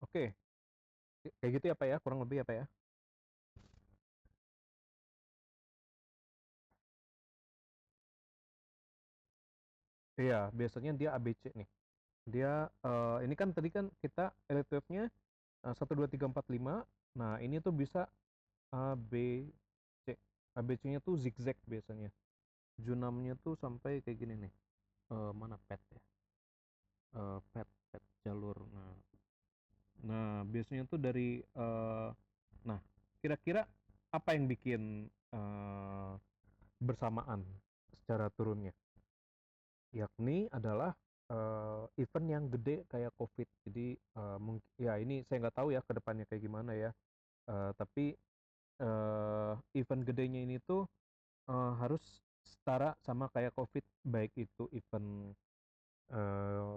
oke. Kayak gitu ya Pak ya, kurang lebih ya Pak ya. Iya, biasanya dia ABC nih. Dia ini kan tadi kan kita elite wave-nya 1 2 3 4 5. Nah, ini tuh bisa A B C. ABC-nya tuh zigzag biasanya. Junamnya tuh sampai kayak gini nih. Mana pet ya? Pet jalur. Nah, biasanya tuh dari nah, kira-kira apa yang bikin bersamaan secara turunnya? Yakni adalah event yang gede kayak COVID. Jadi mungkin ya ini saya nggak tahu ya ke depannya kayak gimana ya. Tapi event gedenya ini tuh harus setara sama kayak COVID, baik itu event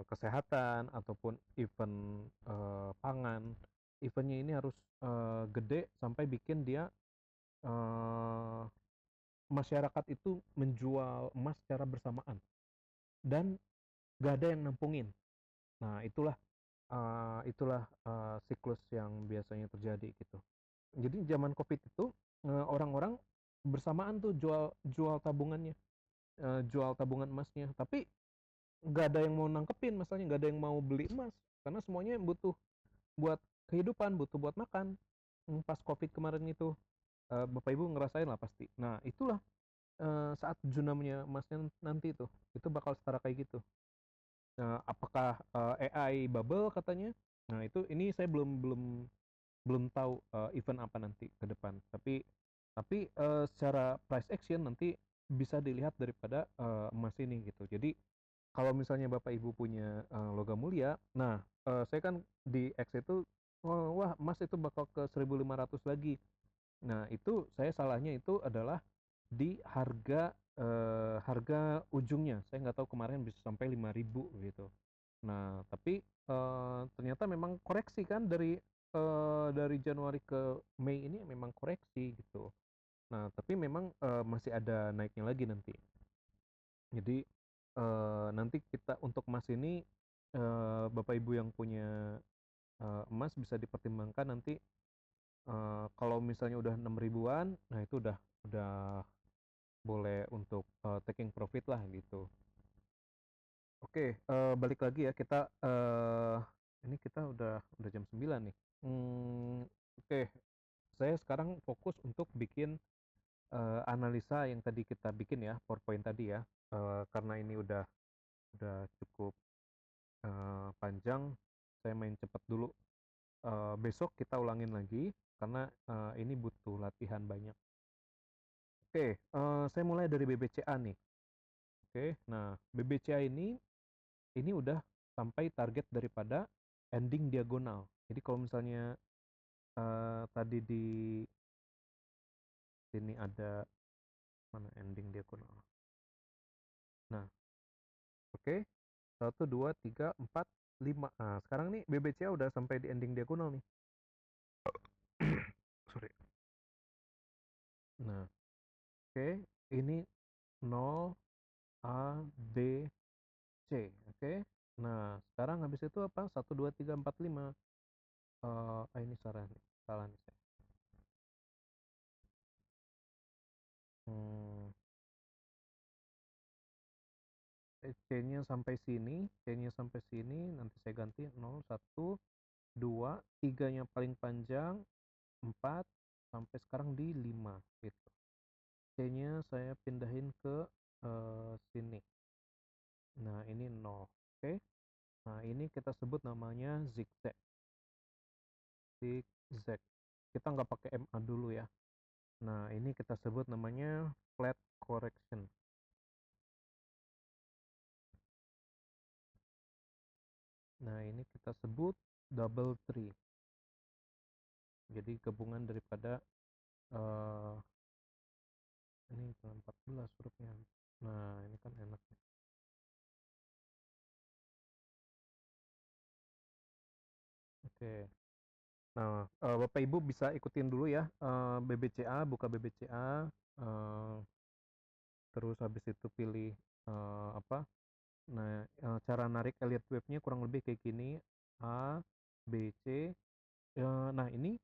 kesehatan ataupun event pangan. Eventnya ini harus gede sampai bikin dia eh, masyarakat itu menjual emas secara bersamaan dan gak ada yang nampungin. Nah, itulah siklus yang biasanya terjadi gitu. Jadi zaman COVID itu orang-orang bersamaan tuh jual jual tabungannya, jual tabungan emasnya. Tapi nggak ada yang mau nangkepin, masalahnya nggak ada yang mau beli emas karena semuanya butuh buat kehidupan, butuh buat makan. Pas Covid kemarin itu, Bapak Ibu ngerasain lah pasti. Nah itulah, saat tsunami-nya Masnya nanti tuh, itu bakal setara kayak gitu. Apakah, AI bubble katanya? Nah itu ini saya belum belum belum tahu, event apa nanti ke depan. Tapi, secara price action nanti bisa dilihat daripada, emas ini gitu. Jadi kalau misalnya Bapak Ibu punya, logam mulia, nah, saya kan di X itu, wah emas itu bakal ke 1.500 lagi. Nah itu saya salahnya itu adalah di harga ujungnya. Saya nggak tahu kemarin bisa sampai 5.000 gitu. Nah tapi, ternyata memang koreksi kan dari Januari ke Mei ini memang koreksi gitu. Nah tapi memang, masih ada naiknya lagi nanti. Jadi, nanti kita untuk emas ini, Bapak Ibu yang punya, emas bisa dipertimbangkan nanti, kalau misalnya udah 6.000-an, nah itu udah boleh untuk, taking profit lah gitu. Oke, balik lagi ya kita, ini kita udah jam 9 nih. Oke, saya sekarang fokus untuk bikin, analisa yang tadi kita bikin ya, PowerPoint tadi ya, karena ini udah cukup, panjang, saya main cepet dulu. Besok kita ulangin lagi karena, ini butuh latihan banyak. Oke, saya mulai dari BBCA nih. Oke, nah BBCA ini udah sampai target daripada ending diagonal. Jadi kalau misalnya, tadi di sini ada mana ending diagonal. Nah, oke, 1, 2, 3, 4, 5. Nah, sekarang nih BBCA udah sampai di ending diagonal nih. Sorry. Nah, oke, ini 0, A, B, C, oke. Nah, sekarang habis itu apa? 1, 2, 3, 4, 5. Ini salah nih saya. Hmm, C-nya sampai sini, C-nya sampai sini, nanti saya ganti 0, 1, 2, 3-nya paling panjang, 4, sampai sekarang di 5 gitu. C-nya saya pindahin ke, sini. Nah, ini 0, oke. Nah, ini kita sebut namanya zigzag. Zigzag. Kita nggak pakai MA dulu ya. Nah, ini kita sebut namanya flat correction. Nah, ini kita sebut double tree. Jadi gabungan daripada, eh ini 14 hurufnya. Nah, ini kan enak nih. Oke. Nah, Bapak Ibu bisa ikutin dulu ya, BBCA, buka BBCA, terus habis itu pilih, apa, nah, cara narik Elliott wave-nya kurang lebih kayak gini, A, B, C. Nah ini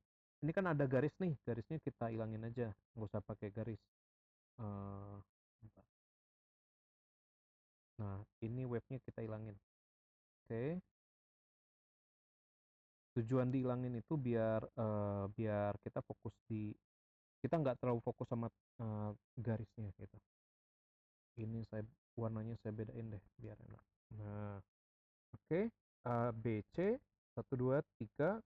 kan ada garis nih, garisnya kita ilangin aja, nggak usah pakai garis. Eee, bentar. Nah, ini wave-nya kita ilangin. Oke, tujuan dihilangin itu biar kita fokus kita nggak terlalu fokus sama, garisnya gitu. Ini warnanya saya bedain deh biar enak. Nah, oke, A, B, C, 1, 2, 3,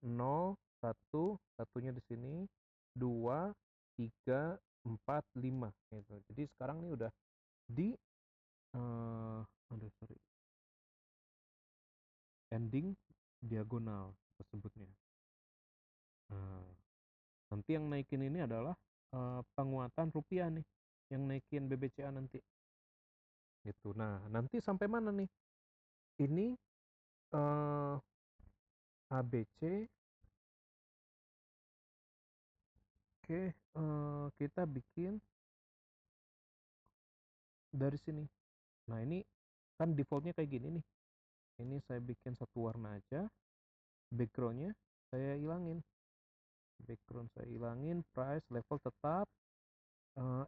0, 1, satunya di sini, 2, 3, 4, 5 gitu. Jadi sekarang nih udah di, aduh sorry, ending diagonal kita sebutnya. Nah, nanti yang naikin ini adalah, penguatan rupiah nih, yang naikin BBCA nanti, gitu. Nah, nanti sampai mana nih? Ini, eee, ABC, oke, kita bikin dari sini. Nah, ini kan defaultnya kayak gini nih. Ini saya bikin satu warna aja, backgroundnya saya ilangin. Background saya ilangin, price, level tetap,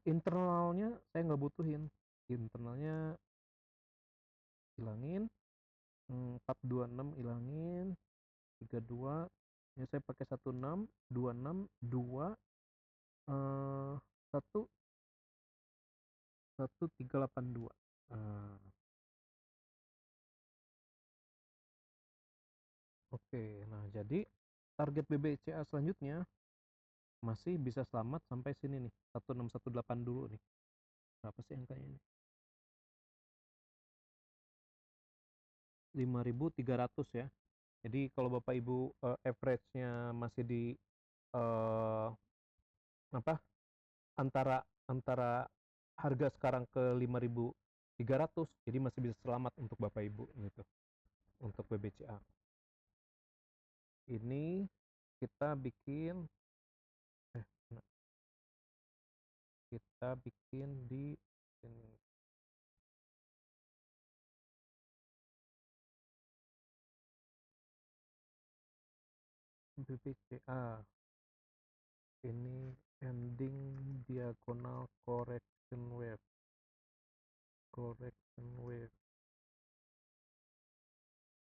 internalnya saya nggak butuhin. Internalnya ilangin, 426 ilangin, 32, ini saya pakai 16, 26, 2, 1, 1382. Oke, nah jadi target BBCA selanjutnya masih bisa selamat sampai sini nih, 1618 dulu nih. Berapa sih angkanya ini? 5.300 ya. Jadi kalau Bapak Ibu average-nya masih di eh, apa? Antara antara harga sekarang ke 5.300, jadi masih bisa selamat untuk Bapak Ibu gitu. Untuk BBCA. Ini kita bikin nah, kita bikin di sini. BBCA ini ending diagonal correction wave.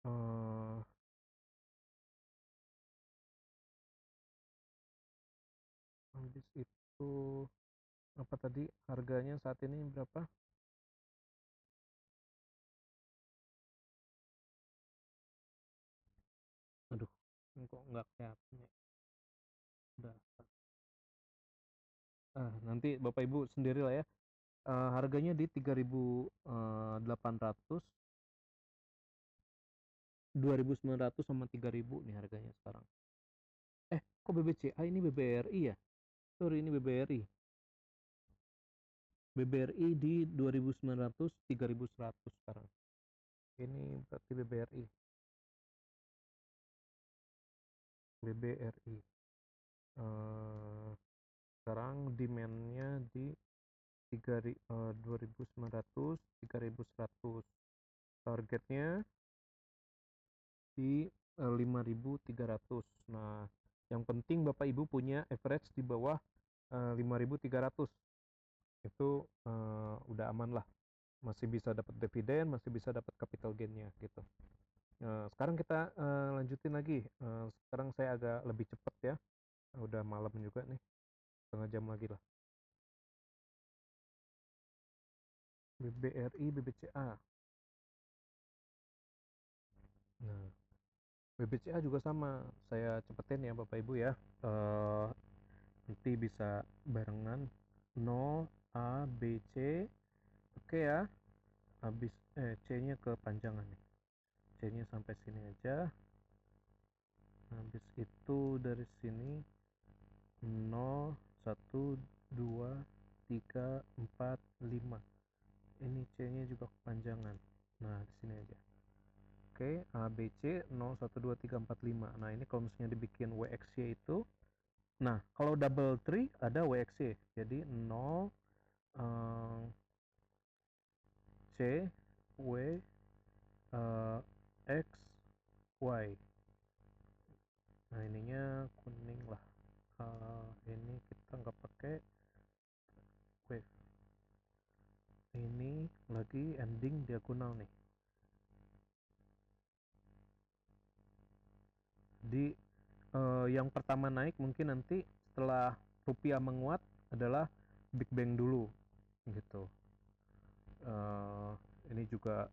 eh Habis itu apa tadi harganya saat ini berapa? Aduh, kok nggak kelihatan ya. Udah. Nanti Bapak Ibu sendiri lah ya. Harganya di 3.800, 2.900 sama 3.000 nih harganya sekarang. Kok BBCA ini BBRI ya? Sorry, ini BBRI. BBRI di 2.900, 3.100 sekarang. Ini berarti BBRI. BBRI. Sekarang demand-nya di 2.900, 3.100. Targetnya di 5.300. Nah, yang penting Bapak Ibu punya average di bawah 5.300. Itu udah aman lah. Masih bisa dapat dividen, masih bisa dapat capital gain-nya gitu. Sekarang kita lanjutin lagi. Sekarang saya agak lebih cepat ya. Udah malam juga nih. Setengah jam lagi lah. BBRI, BBCA. Nah, BBCA juga sama. Saya cepetin ya Bapak Ibu ya. Nanti bisa barengan 0 A B C. Oke ya. Habis C-nya kepanjangan nih. C-nya sampai sini aja. Habis itu dari sini 0 1 2 3 4 5. Ini C-nya juga kepanjangan. Nah, di sini aja. Oke, A B C 0 1 2 3 4 5. Nah, ini kalau misalnya dibikin WXY itu, nah, kalau double tree ada WXY. Jadi 0 C W X Y. Nah, ininya kuning lah. Ini kita nggak pakai wave. Ini lagi ending diagonal nih. Di yang pertama naik mungkin nanti setelah rupiah menguat adalah Big Bang dulu gitu. Ini juga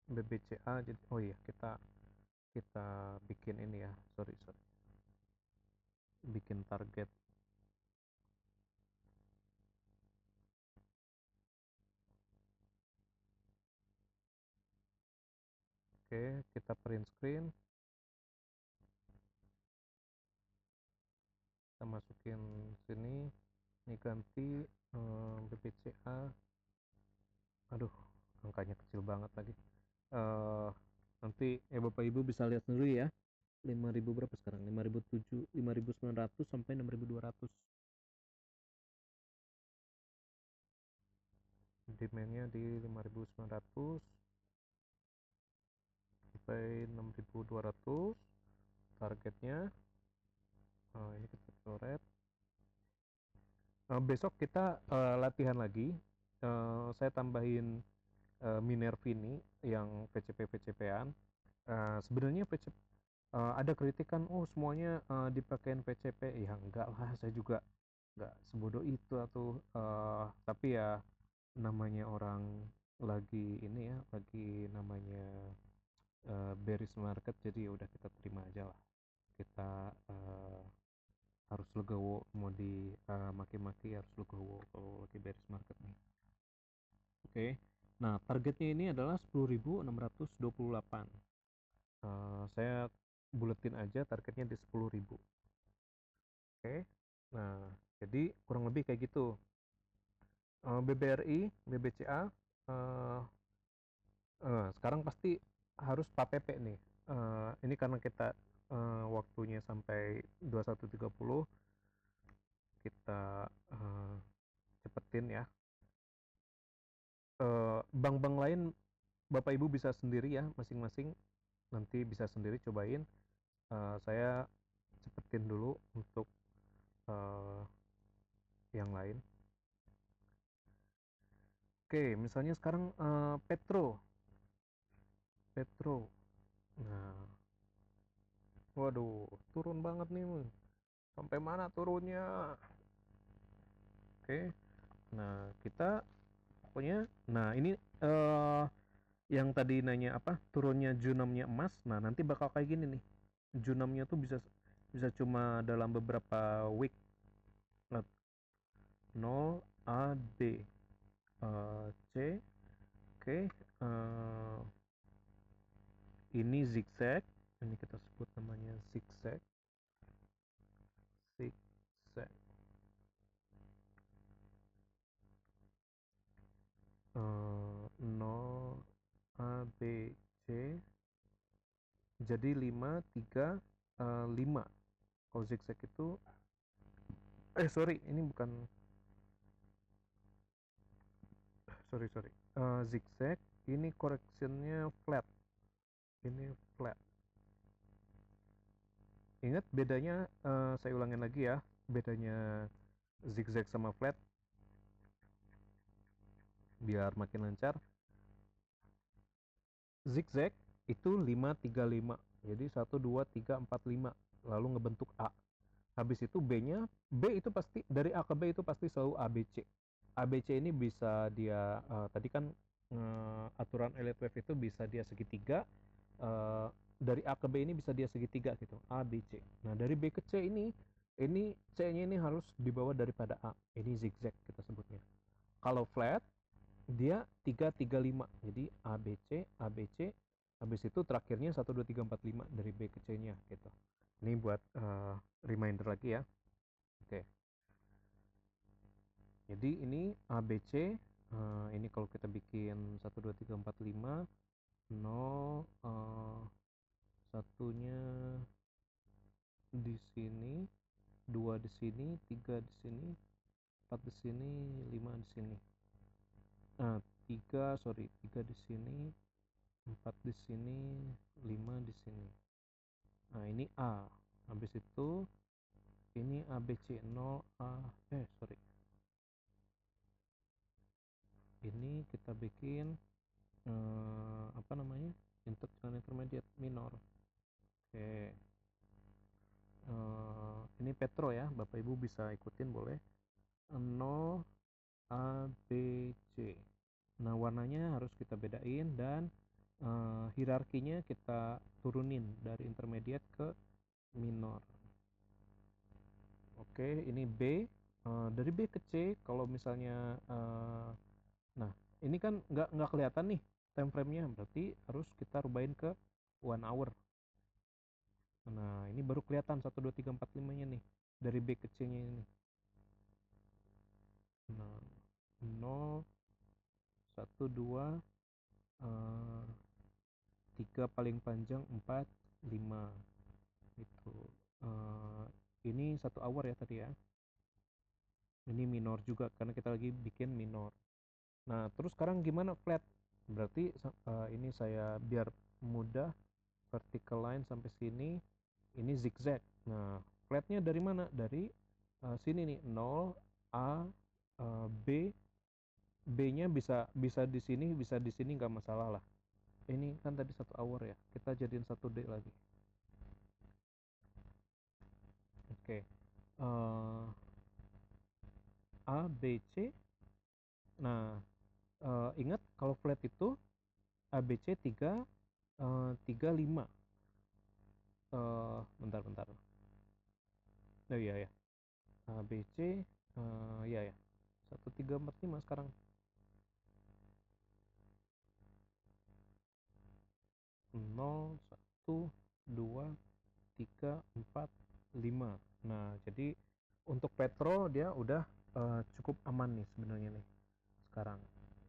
BBCA. Jadi oh iya, kita bikin ini ya, sorry, bikin target. Oke, kita print screen, kita masukin sini, ini ganti BBCA. Aduh, angkanya kecil banget lagi. Nanti ya Bapak Ibu bisa lihat sendiri ya. 5.000 berapa sekarang? 5.900 sampai 6.200. Demand-nya di 5.900 sampai 6.200. Targetnya ini kita coret. Besok kita latihan lagi. Saya tambahin Minervini yang VCP-VCP-an. Sebenarnya ada kritikan, oh semuanya dipakein PCP, ya enggak lah, saya juga nggak sebodoh itu atau tapi ya namanya orang lagi ini ya, lagi namanya bearish market, jadi ya udah kita terima aja lah. Kita harus legowo, mau di maki-maki harus legowo kalau lagi bearish market nih. Oke. Nah, targetnya ini adalah 10.628. Saya buletin aja targetnya di 10.000. Oke. Nah, jadi kurang lebih kayak gitu. BBRI, BBCA, eh, sekarang pasti harus PAPP nih. Ini karena kita waktunya sampai 21.30, kita cepetin ya. Bank-bank lain Bapak Ibu bisa sendiri ya, masing-masing nanti bisa sendiri cobain. Saya cepetin dulu untuk yang lain. Oke, misalnya sekarang Petro. Nah, waduh, turun banget nih. Sampai mana turunnya? Oke. Nah, kita pokoknya, nah ini eh yang tadi nanya apa? Turunnya Junomnya emas. Nah, nanti bakal kayak gini nih. Junomnya tuh bisa bisa cuma dalam beberapa week. Nah, 0 A D C. Oke. Ini zigzag. Ini kita sebut namanya zigzag. Zigzag. 0 A B C jadi 5 3 5. Kalau zigzag itu sorry, ini bukan, sorry. Zigzag ini correctionnya flat. Ini flat. Ingat bedanya, saya ulangin lagi ya, bedanya zigzag sama flat biar makin lancar. Zigzag itu 5 3 5, jadi 1 2 3 4 5, lalu ngebentuk A. Habis itu B itu pasti dari A ke B itu pasti selalu ABC. ABC ini bisa dia tadi kan aturan Elliott wave itu bisa dia segitiga, eh, dari A ke B ini bisa dia segitiga gitu, A B C. Nah, dari B ke C ini C-nya ini harus dibawa daripada A. Ini zigzag kita sebutnya. Kalau flat dia 3 3 5. Jadi A B C, habis itu terakhirnya 1 2 3 4 5 dari B ke C-nya gitu. Ini buat reminder lagi ya. Oke. Jadi ini ABC, ini kalau kita bikin 1 2 3 4 5, 0 satunya di sini, 2 di sini, 3 di sini, 4 di sini, 5 di sini. 3 di sini, 4 di sini, 5 di sini. Nah, ini A. Habis itu ini ABC 0 sorry. Ini kita bikin apa namanya? Intermediate minor. Oke. Ini Petro ya, Bapak Ibu bisa ikutin boleh. 0 A B C. Nah, warnanya harus kita bedain dan hierarkinya kita turunin dari intermediate ke minor. Oke, ini B. Dari B ke C, kalau misalnya nah, ini kan nggak kelihatan nih time frame-nya, berarti harus kita rubahin ke 1 hour. Nah, ini baru kelihatan 1 2 3 4 5-nya nih dari B ke C-nya ini. Nah, 0 1 2 3 paling panjang 4 5 gitu. Ini 1 hour ya tadi ya. Ini minor juga karena kita lagi bikin minor. Nah, terus sekarang gimana flat? Berarti ini saya biar mudah, vertical line sampai sini, ini zigzag. Nah, flatnya dari mana? Dari sini nih, 0 A B. B-nya bisa bisa di sini nggak masalah lah. Ini kan tadi 1 hour ya, kita jadiin 1 day lagi. Oke. A, B, C. Nah, ingat kalau flat itu A, B, C 3, 3, 5. Bentar, bentar. Oh iya ya. A, B, C, iya ya. 1, 3, 4, 5 sekarang. 0, 1, 2, 3, 4, 5. Nah, jadi untuk Petro dia udah cukup aman nih sebenarnya nih sekarang.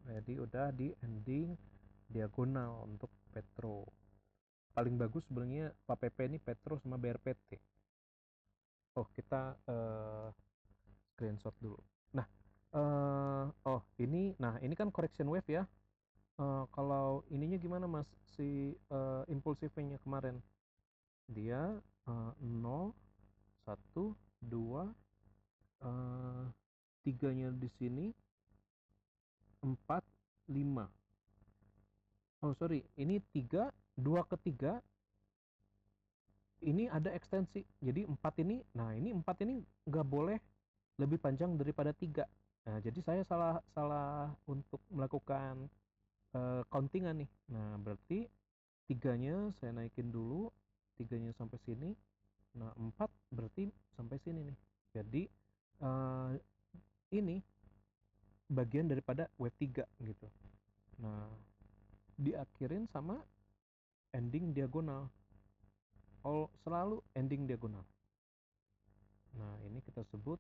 Jadi udah di ending diagonal untuk Petro. Paling bagus sebenarnya PAPP ini Petro sama BRPT. Oh, kita screenshot dulu. Nah, ini kan correction wave ya. Kalau ininya gimana Mas, si impulsifnya kemarin? Dia 0, 1, 2, 3-nya di sini, 4, 5. Oh sorry, ini 3, 2 ke 3, ini ada ekstensi. Jadi 4 ini, nah ini 4 ini nggak boleh lebih panjang daripada 3. Nah, jadi saya salah salah untuk melakukan countingan nih. Nah, berarti 3-nya saya naikin dulu, 3-nya sampai sini. Nah, 4 berarti sampai sini nih. Jadi eh, ini bagian daripada wave 3 gitu. Nah, diakhirin sama ending diagonal. Selalu ending diagonal. Nah, ini kita sebut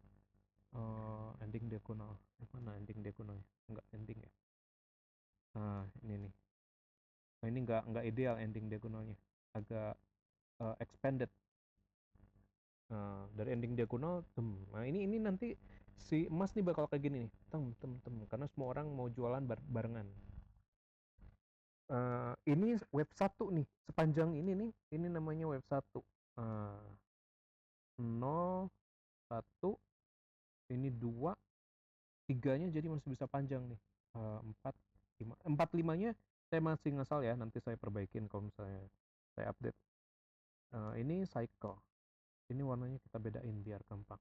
ending diagonal. Mana ending diagonalnya? Enggak ending ya. Nah, ini nih. Nah, ini enggak ideal ending diagonalnya. Agak expanded. Nah, dari ending diagonal, nah ini nanti si emas nih bakal kayak gini nih, karena semua orang mau jualan barengan. Ini web 1 nih, sepanjang ini nih, ini namanya web 1. 0, 1, ini 2, 3-nya jadi masih bisa panjang nih. 4, 5. 4, 5-nya saya masih ngasal ya, nanti saya perbaikin kalau misalnya saya update. Ini cycle. Ini warnanya kita bedain biar gampang.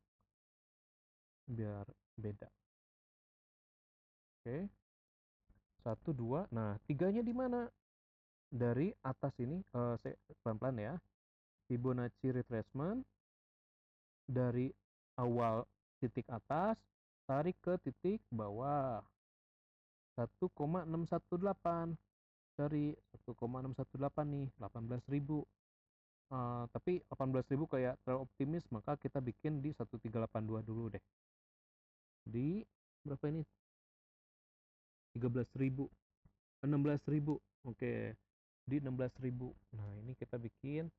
Biar beda. Oke. 1, 2. Nah, 3-nya di mana? Dari atas ini, saya pelan-pelan ya. Fibonacci retracement dari awal titik atas tarik ke titik bawah 1,618, dari 1,618 nih 18.000. Tapi 18.000 kayak terlalu optimis, maka kita bikin di 1382 dulu deh. Di berapa ini? 13.000, 16.000. Oke, di 16.000. Nah, ini kita bikin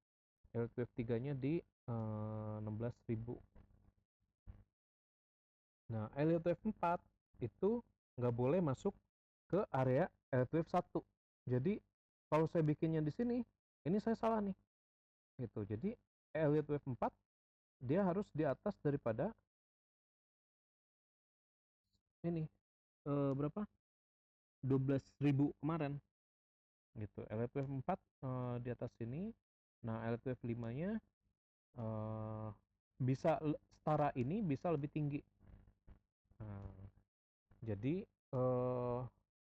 L12 3-nya di 16.000. Nah, L12 4 itu nggak boleh masuk ke area L12 1. Jadi kalau saya bikinnya di sini, ini saya salah nih. Gitu. Jadi L12 4 dia harus di atas daripada ini berapa? 12.000 kemarin. Gitu. L12 4 di atas sini. Nah, L12 5-nya bisa setara ini, bisa lebih tinggi. Nah, jadi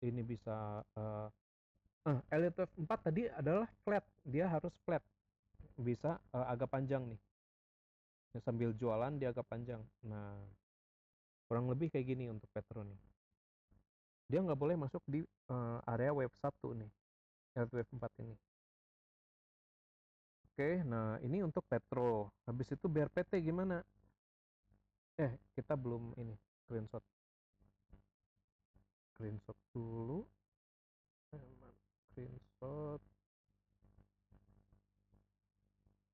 ini bisa L12 4 tadi adalah flat, dia harus flat, bisa agak panjang nih, sambil jualan dia agak panjang. Nah, kurang lebih kayak gini untuk Petro nih, dia nggak boleh masuk di area wave 1 nih, L12 4 ini. Oke, nah ini untuk Petro. Habis itu BRPT gimana? Kita belum ini screenshot dulu. Screenshot.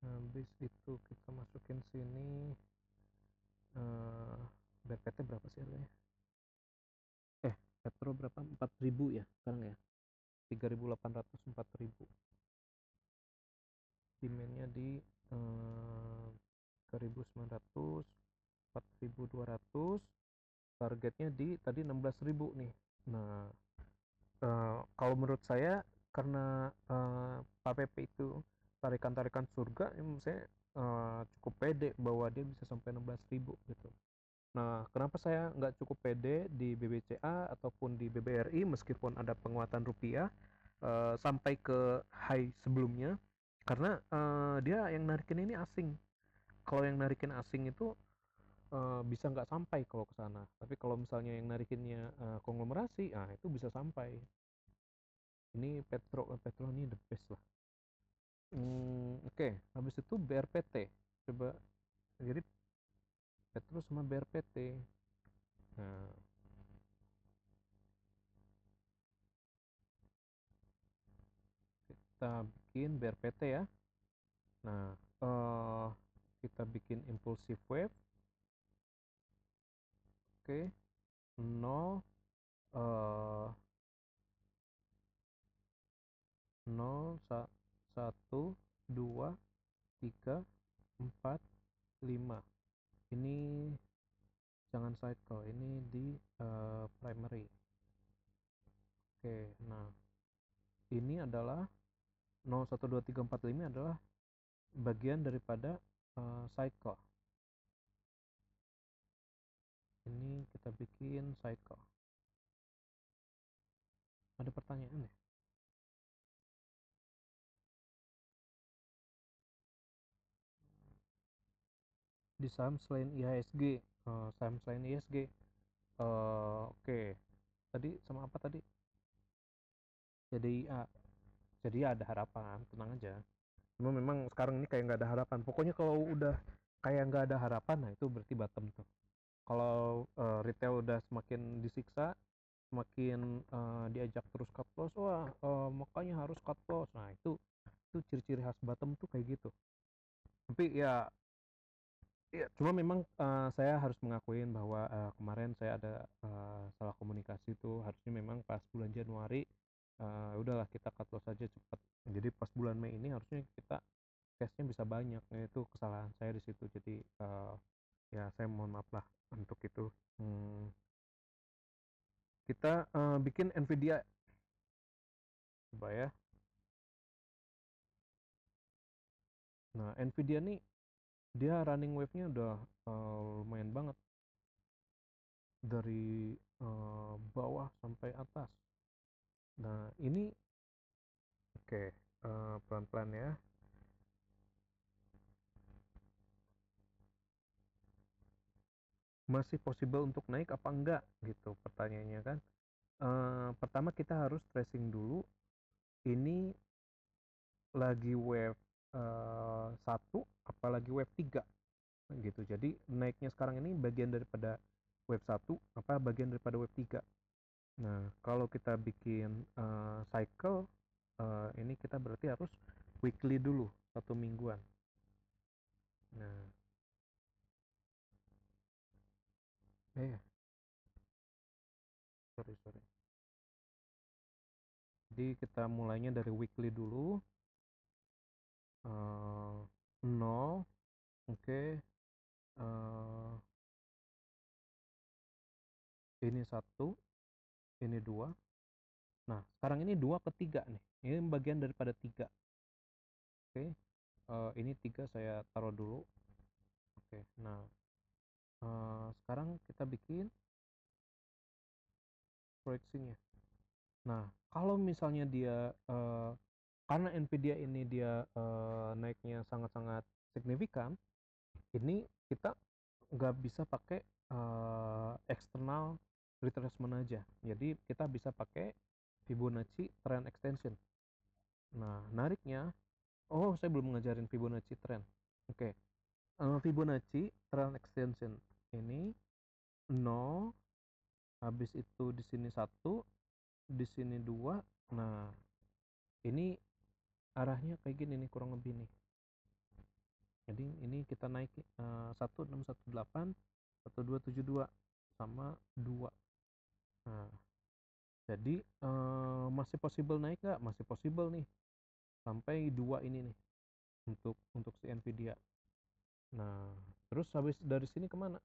Habis itu kita masukin sini. BRPT berapa sih harganya? Petro berapa? 4.000 ya sekarang ya? 3.800, 4.000. Demandnya di 3.900, 4.200. Targetnya di tadi 16.000 nih. Nah, kalau menurut saya karena Pak Pepe itu tarikan-tarikan surga, saya cukup pede bahwa dia bisa sampai 16.000 gitu. Nah, kenapa saya nggak cukup pede di BBCA ataupun di BBRI meskipun ada penguatan rupiah sampai ke high sebelumnya? Karena dia yang narikin ini asing. Kalau yang narikin asing itu bisa nggak sampai kalau ke sana. Tapi kalau misalnya yang narikinnya konglomerasi, itu bisa sampai. Ini Petro ini the best lah. Oke. Habis itu BRPT. Coba, jadi Petro sama BRPT. Nah, kita bikin BRPT ya. Nah, kita bikin impulsive wave. Oke, 0, 0, 1, 2, 3, 4, 5. Ini jangan cycle, ini di primary. Oke, nah ini adalah 0, 1, 2, 3, 4, 5 adalah bagian daripada cycle. Ini kita bikin cycle. Ada pertanyaan ya? Di saham selain IHSG, saham selain IHSG. Oke. Tadi sama apa tadi? Jadi jadi ada harapan, tenang aja. Cuma memang sekarang ini kayak nggak ada harapan. Pokoknya kalau udah kayak nggak ada harapan, nah itu berarti bottom tuh. Kalau retail udah semakin disiksa, semakin diajak terus cut loss, wah makanya harus cut loss. Nah itu ciri-ciri khas bottom tuh kayak gitu. Tapi ya, ya cuma memang saya harus mengakuin bahwa kemarin saya ada salah komunikasi tuh. Harusnya memang pas bulan Januari udahlah kita cut loss aja cepat. Jadi pas bulan Mei ini harusnya kita cashnya bisa banyak. Nah, itu kesalahan saya di situ. Jadi ya saya mohon maaf lah untuk itu. Kita bikin Nvidia coba ya. Nah, Nvidia nih dia running wave-nya udah lumayan banget dari bawah sampai atas. Nah, ini oke, pelan-pelan ya. Masih possible untuk naik apa enggak gitu pertanyaannya kan. Pertama kita harus tracing dulu ini lagi wave 1 apalagi wave 3 gitu. Jadi naiknya sekarang ini bagian daripada wave 1 apa bagian daripada wave 3. Nah, kalau kita bikin cycle ini kita berarti harus weekly dulu, satu mingguan. Nah, sorry. Jadi kita mulainya dari weekly dulu. 0, oke. Ini 1, ini 2. Nah, sekarang ini 2 ke 3 nih. Ini bagian daripada 3. Oke. Ini 3 saya taruh dulu. Oke. Nah, sekarang kita bikin proyeksinya. Nah, kalau misalnya dia karena Nvidia ini dia naiknya sangat-sangat signifikan, ini kita nggak bisa pakai external retracement aja. Jadi kita bisa pakai Fibonacci trend extension. Nah, nariknya, saya belum ngajarin Fibonacci trend. Oke. Fibonacci trend extension ini 0, habis itu di sini 1, di sini 2. Nah, ini arahnya kayak gini nih kurang lebih nih. Jadi ini kita naik 1618, 1272 sama 2. Nah, jadi masih possible naik nggak? Masih possible nih sampai 2 ini nih untuk si Nvidia. Nah, terus habis dari sini kemana?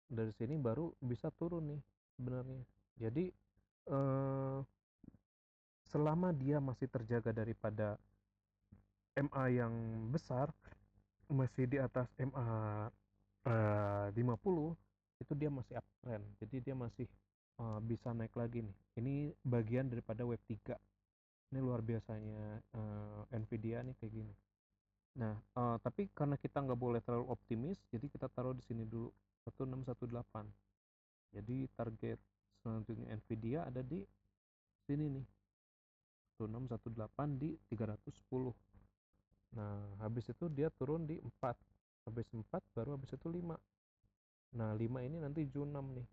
Dari sini baru bisa turun nih sebenarnya. Jadi selama dia masih terjaga daripada MA yang besar, masih di atas MA 50, itu dia masih uptrend. Jadi dia masih bisa naik lagi nih. Ini bagian daripada wave 3. Ini luar biasanya Nvidia nih kayak gini. Nah, tapi karena kita nggak boleh terlalu optimis, jadi kita taruh di sini dulu 1618. Jadi target selanjutnya Nvidia ada di sini nih, 1618 di 310. Nah, habis itu dia turun di 4. Habis 4 baru habis itu 5. Nah, 5 ini nanti Jun 6 nih.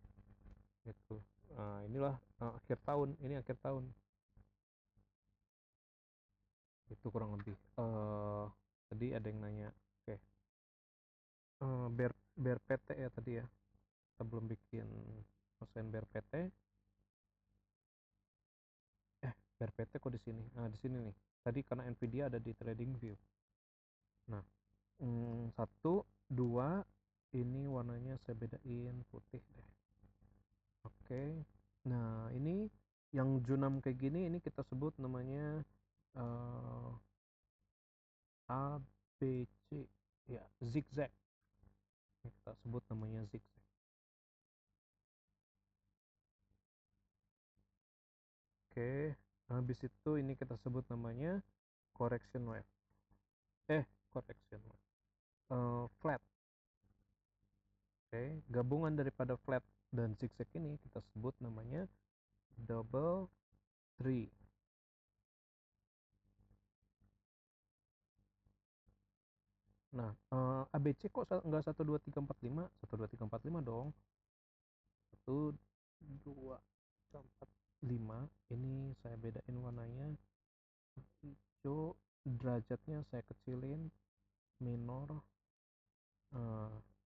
Gitu. Nah, inilah akhir tahun, ini akhir tahun. Itu kurang lebih. Tadi ada yang nanya. Oke. Bear PT ya tadi ya. Kita belum bikin mesin Bear PT. Bear PT kok di sini? Nah, di sini nih. Tadi karena Nvidia ada di TradingView. Nah, 1, 2, ini warnanya saya bedain putih deh. Oke. Nah, ini yang Junam kayak gini, ini kita sebut namanya ABC ya, zigzag. Ini kita sebut namanya zigzag. Oke, habis itu ini kita sebut namanya correction wave. Correction wave. Flat. Oke, gabungan daripada flat dan zigzag ini kita sebut namanya double tree. Nah, ABC kok nggak 1 2 3 4 5? 1 2 3 4 5 dong. 1 2 3 4 5. Ini saya bedain warnanya. Hijau, derajatnya saya kecilin, minor.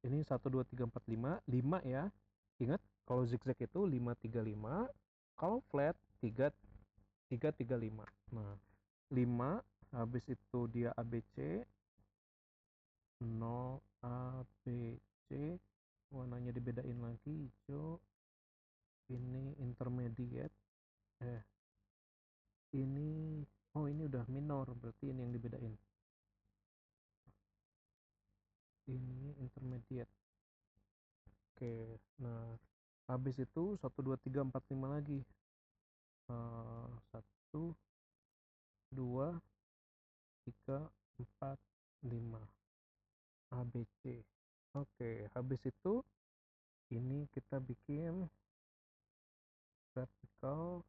Ini 1 2 3 4 5. 5 ya. Ingat kalau zigzag itu 5 3 5. Kalau flat 3 3 3 5. Nah, 5 habis itu dia ABC, 0 ABC, warnanya dibedain lagi, hijau. Ini intermediate. Ini ini udah minor, berarti ini yang dibedain. Ini intermediate. Oke, nah habis itu 1 2 3 4 5 lagi. 1 2 3 4 5 ABC. Oke, habis itu ini kita bikin vertikal.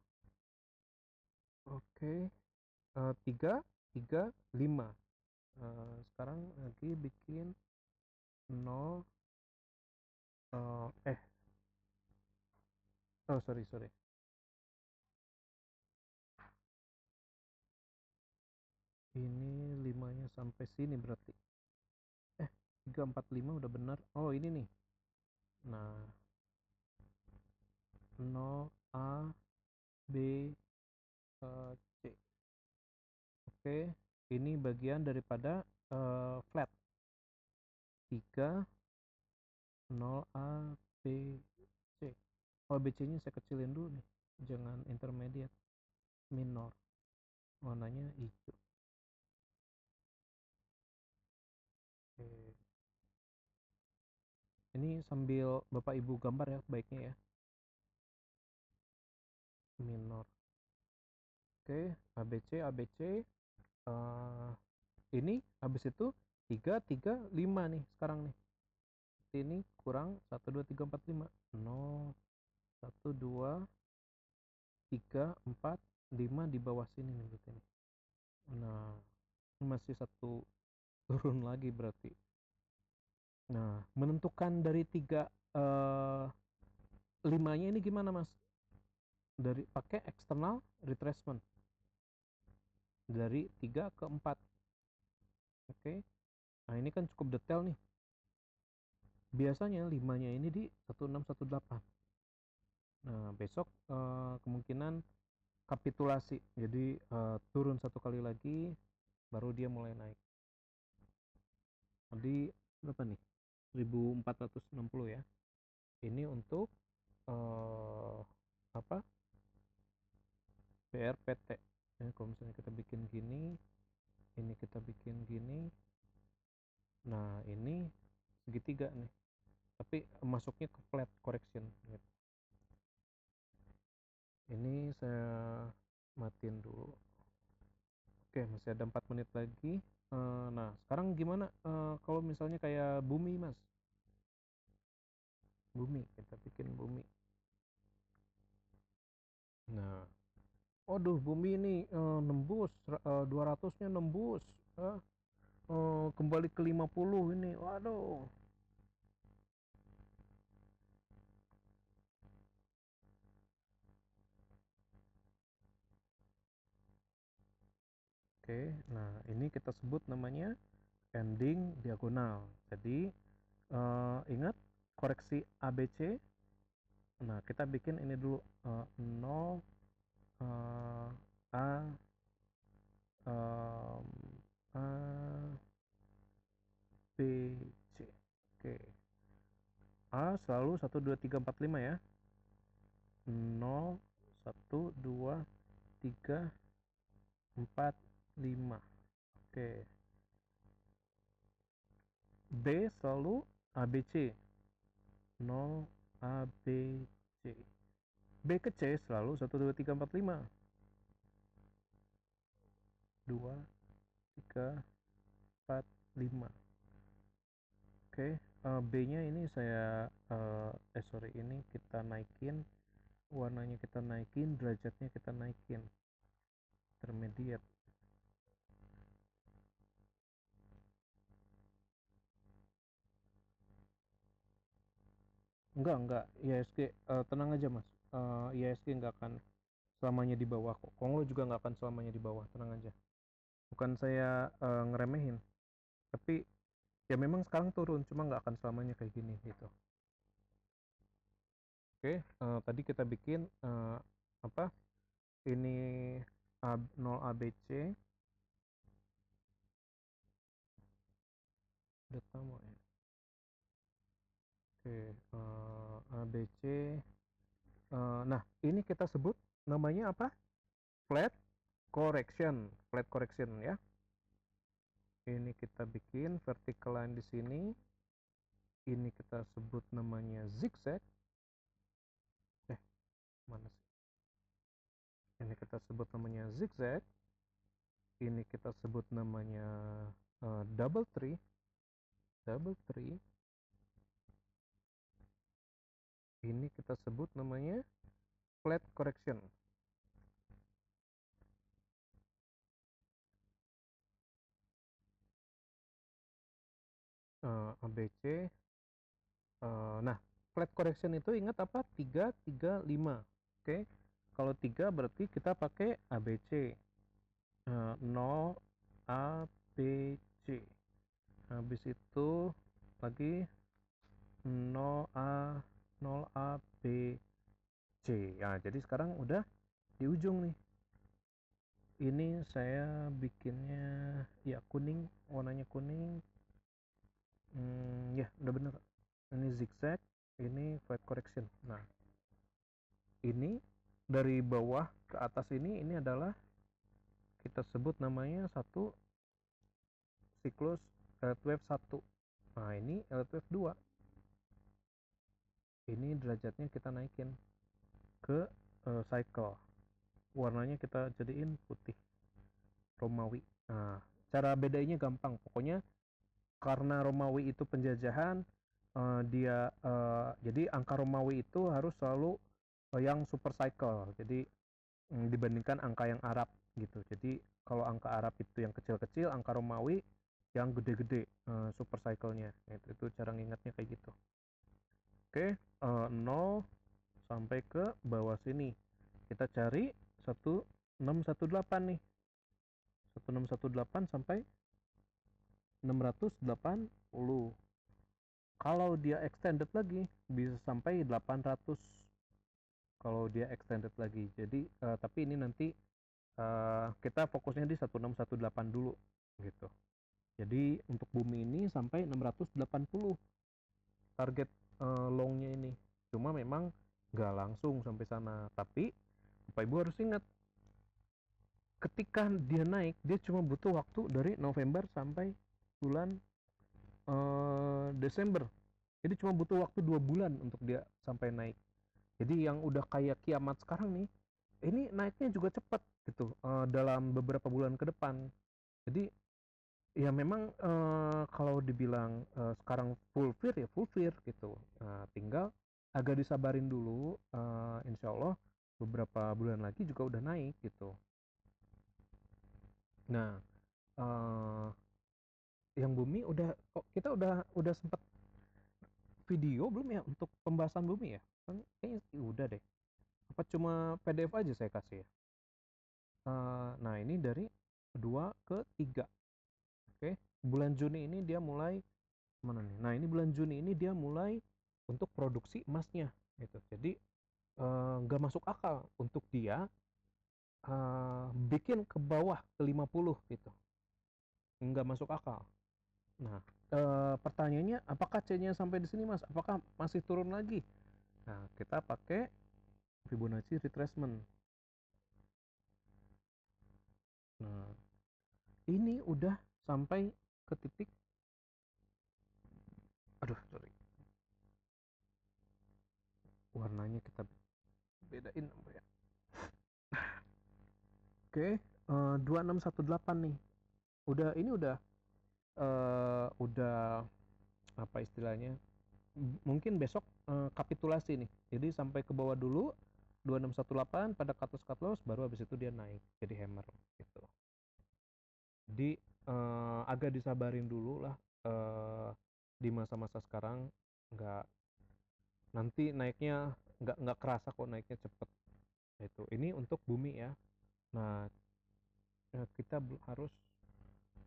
Oke, 3 3 5. Sekarang lagi bikin 0. Sorry. Ini 5-nya sampai sini berarti. 3 4 5 udah benar. Oh, ini nih. Nah, 0 A B C. Oke, ini bagian daripada flat. 3 0 A B C. Oh, BC-nya saya kecilin dulu nih. Jangan intermediate. Minor. Warnanya hijau. Oke. Ini sambil Bapak Ibu gambar ya, baiknya ya. Minor. Oke, ABC ABC. Ini habis itu 3 3 5 nih sekarang nih. Ini kurang 1 2 3 4 5. 0 1 2 3 4 5 di bawah sini nih berarti nih. Nah, masih satu turun lagi berarti. Nah, menentukan dari 3 5-nya ini gimana, Mas? Dari pakai external retracement. Dari 3 ke 4. Oke. Nah, ini kan cukup detail nih. Biasanya 5-nya ini di 1618. Nah, besok kemungkinan kapitulasi. Jadi turun satu kali lagi baru dia mulai naik. Jadi berapa nih? 1460 ya. Ini untuk apa? BRPT. kita bikin gini. Nah, ini segitiga nih, tapi masuknya ke flat correction gitu. Ini saya matiin dulu. Oke, masih ada 4 menit lagi. Nah, sekarang gimana kalau misalnya kayak bumi, Mas? Bumi, kita bikin bumi. Nah, waduh, bumi ini nembus 200-nya nembus. Kembali ke 50 ini. Waduh. Oke, nah ini kita sebut namanya ending diagonal. Jadi ingat koreksi ABC. Nah, kita bikin ini dulu 0 A em, A B C. Oke. A selalu 1 2 3 4 5 ya. 0 1 2 3 4 5. Oke. B selalu ABC. 0 A B C. B ke C selalu 1 2 3 4 5. 2 3 4 5. Oke, B-nya ini saya sorry, ini kita naikin, warnanya kita naikin, derajatnya kita naikin, intermediate. Enggak, ISG tenang aja Mas, ISG nggak akan selamanya di bawah kok, Konglo juga nggak akan selamanya di bawah, tenang aja. Bukan saya ngeremehin, tapi ya memang sekarang turun, cuma nggak akan selamanya kayak gini gitu. Oke, tadi kita bikin apa? Ini 0 ABC. Udah tamu ya. Oke, ABC. Nah, ini kita sebut namanya apa? Flat correction. Flat correction ya. Ini kita bikin vertical line di sini. Ini kita sebut namanya zigzag. Mana sih? Ini kita sebut namanya zigzag. Ini kita sebut namanya double tree. Double tree. Ini kita sebut namanya flat correction. ABC. Nah, flat correction itu ingat apa? 3, 3, 5. Oke. Kalau 3 berarti kita pakai ABC. 0 A B C. Habis itu lagi 0 A 0 A B C. Nah, jadi sekarang udah di ujung nih. Ini saya bikinnya ya kuning, warnanya kuning. Ya, udah bener. Ini zigzag, ini flat correction. Nah, ini dari bawah ke atas ini adalah kita sebut namanya satu siklus Elliott wave 1. Nah, ini Elliott wave 2. Ini derajatnya kita naikin ke cycle. Warnanya kita jadiin putih Romawi. Nah, cara bedainya gampang. Pokoknya karena Romawi itu penjajahan, dia jadi angka Romawi itu harus selalu yang super cycle. Jadi dibandingkan angka yang Arab gitu. Jadi kalau angka Arab itu yang kecil-kecil, angka Romawi yang gede-gede super cycle-nya. Itu cara ngingatnya kayak gitu. Oke, 0 sampai ke bawah sini. Kita cari 1618 nih. 1618 sampai 680. Kalau dia extended lagi bisa sampai 800. Kalau dia extended lagi. Jadi tapi ini nanti kita fokusnya di 1618 dulu gitu. Jadi untuk bumi ini sampai 680 target longnya ini. Cuma memang nggak langsung sampai sana. Tapi Bapak Ibu harus ingat ketika dia naik dia cuma butuh waktu dari November sampai bulan Desember. Jadi cuma butuh waktu 2 bulan untuk dia sampai naik. Jadi yang udah kayak kiamat sekarang nih, ini naiknya juga cepat gitu, dalam beberapa bulan ke depan. Jadi ya memang kalau dibilang sekarang full fear ya full fear gitu. Tinggal agak disabarin dulu, insya Allah beberapa bulan lagi juga udah naik gitu. Nah, eh, yang bumi udah kok kita udah sempet video belum ya untuk pembahasan bumi ya? Kan kayaknya udah deh. Apa cuma PDF aja saya kasih ya? Nah ini dari kedua ke tiga. Oke, bulan Juni ini dia mulai mana nih? Nah ini bulan Juni ini dia mulai untuk produksi emasnya gitu. Jadi nggak masuk akal untuk dia bikin ke bawah ke 50 gitu. Nggak masuk akal. Nah, pertanyaannya apakah C-nya sampai di sini Mas? Apakah masih turun lagi? Nah, kita pakai Fibonacci retracement. Nah, ini udah sampai ke titik, aduh sorry, warnanya kita bedain apa ya. Oke, 2618 nih. Ini udah apa istilahnya? Mungkin besok kapitulasi nih. Jadi sampai ke bawah dulu 2618 pada cut loss baru habis itu dia naik jadi hammer gitu. Jadi agak disabarin dulu lah, di masa-masa sekarang. Nggak, nanti naiknya nggak kerasa kok, naiknya cepet. Itu ini untuk bumi ya. Nah, kita harus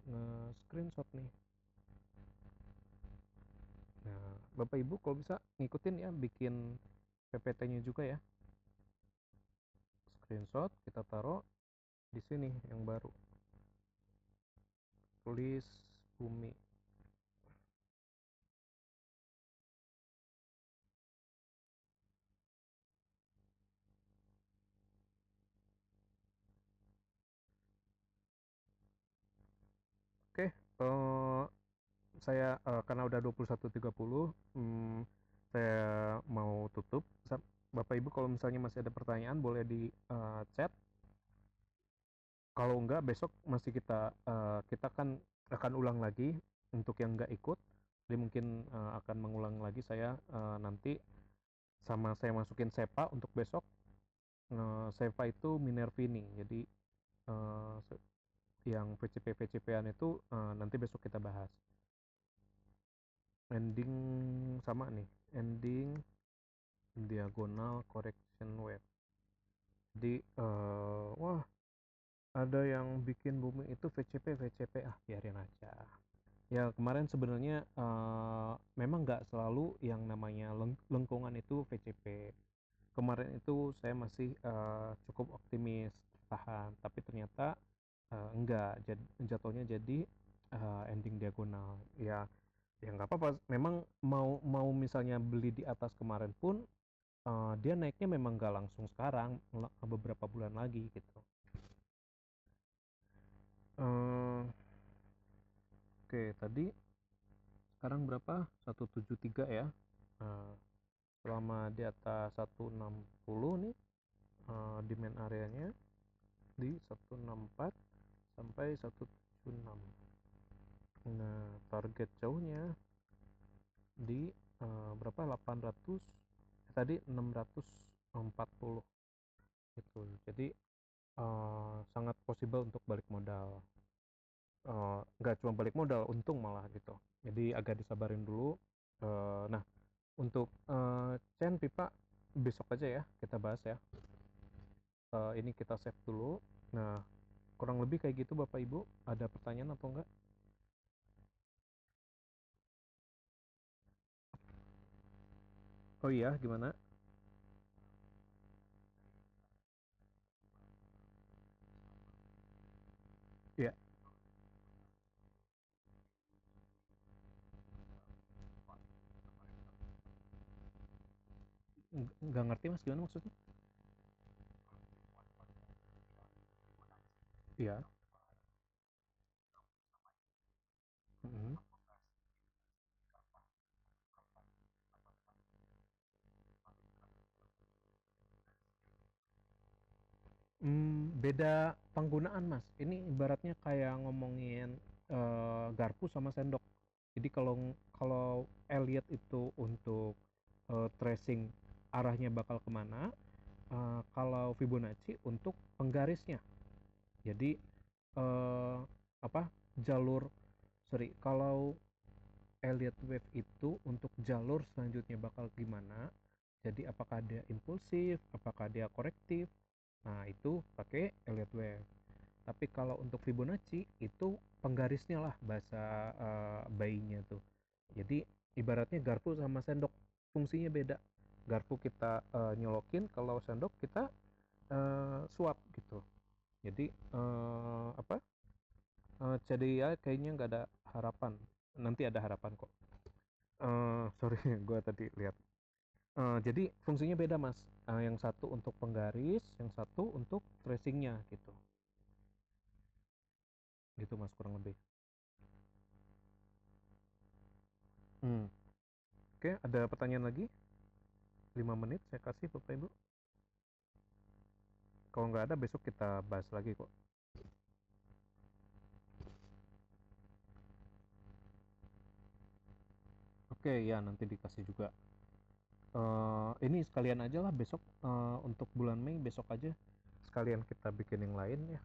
nge-screenshot nih. Nah, Bapak Ibu kalau bisa ngikutin ya, bikin PPT-nya juga ya. Screenshot kita taruh di sini yang baru. Tulis bumi. Oke, saya karena udah 21.30, saya mau tutup. Bapak Ibu kalau misalnya masih ada pertanyaan boleh di chat. Kalau enggak besok masih kita kan akan ulang lagi untuk yang enggak ikut. Jadi mungkin akan mengulang lagi saya nanti, sama saya masukin SEPA untuk besok. SEPA itu Minervini. Jadi eh, yang VCP VCP-an itu nanti besok kita bahas. Ending sama nih, ending diagonal correction wave. Jadi wah, ada yang bikin bumi itu VCP VCP, biarin aja. Ya kemarin sebenarnya memang nggak selalu yang namanya lengkungan itu VCP. Kemarin itu saya masih cukup optimis tahan, tapi ternyata enggak, jatuhnya jadi ending diagonal. Ya ya nggak apa-apa. Memang mau mau misalnya beli di atas kemarin pun dia naiknya memang nggak langsung sekarang, beberapa bulan lagi gitu. Eh, oke, tadi sekarang berapa? 173 ya. Nah, selama di atas 160 nih, demand areanya di 164 sampai 176. Nah, target jauhnya di berapa? 800, tadi 640 gitu. Jadi sangat possible untuk balik modal. Nggak cuma balik modal, untung malah gitu. Jadi agak disabarin dulu. Nah, untuk chain pipa besok aja ya kita bahas ya. Ini kita save dulu. Nah, kurang lebih kayak gitu Bapak Ibu. Ada pertanyaan atau enggak? Oh iya, gimana? Ya, nggak ngerti Mas, gimana maksudnya? Iya. Mhm. Beda penggunaan, Mas. Ini ibaratnya kayak ngomongin, garpu sama sendok. Jadi kalau kalau Elliot itu untuk, tracing arahnya bakal kemana, kalau Fibonacci untuk penggarisnya. Jadi, apa, jalur sorry, kalau Elliott wave itu untuk jalur selanjutnya bakal gimana, jadi apakah dia impulsif, apakah dia korektif, nah itu pakai Elliott wave. Tapi kalau untuk Fibonacci itu penggarisnya lah bahasa bayinya tuh. Jadi ibaratnya garpu sama sendok fungsinya beda. Garpu kita nyolokin, kalau sendok kita suap gitu. Jadi apa? Jadi ya kayaknya nggak ada harapan. Nanti ada harapan kok. Sorry, gue tadi lihat. Jadi fungsinya beda mas. Yang satu untuk penggaris, yang satu untuk tracingnya gitu. Gitu mas kurang lebih. Hmm. Oke, ada pertanyaan lagi? 5 menit saya kasih Bapak Ibu. Kalau nggak ada besok kita bahas lagi kok. Oke, ya nanti dikasih juga. Ini sekalian aja lah besok, untuk bulan Mei besok aja. Sekalian kita bikin yang lain ya.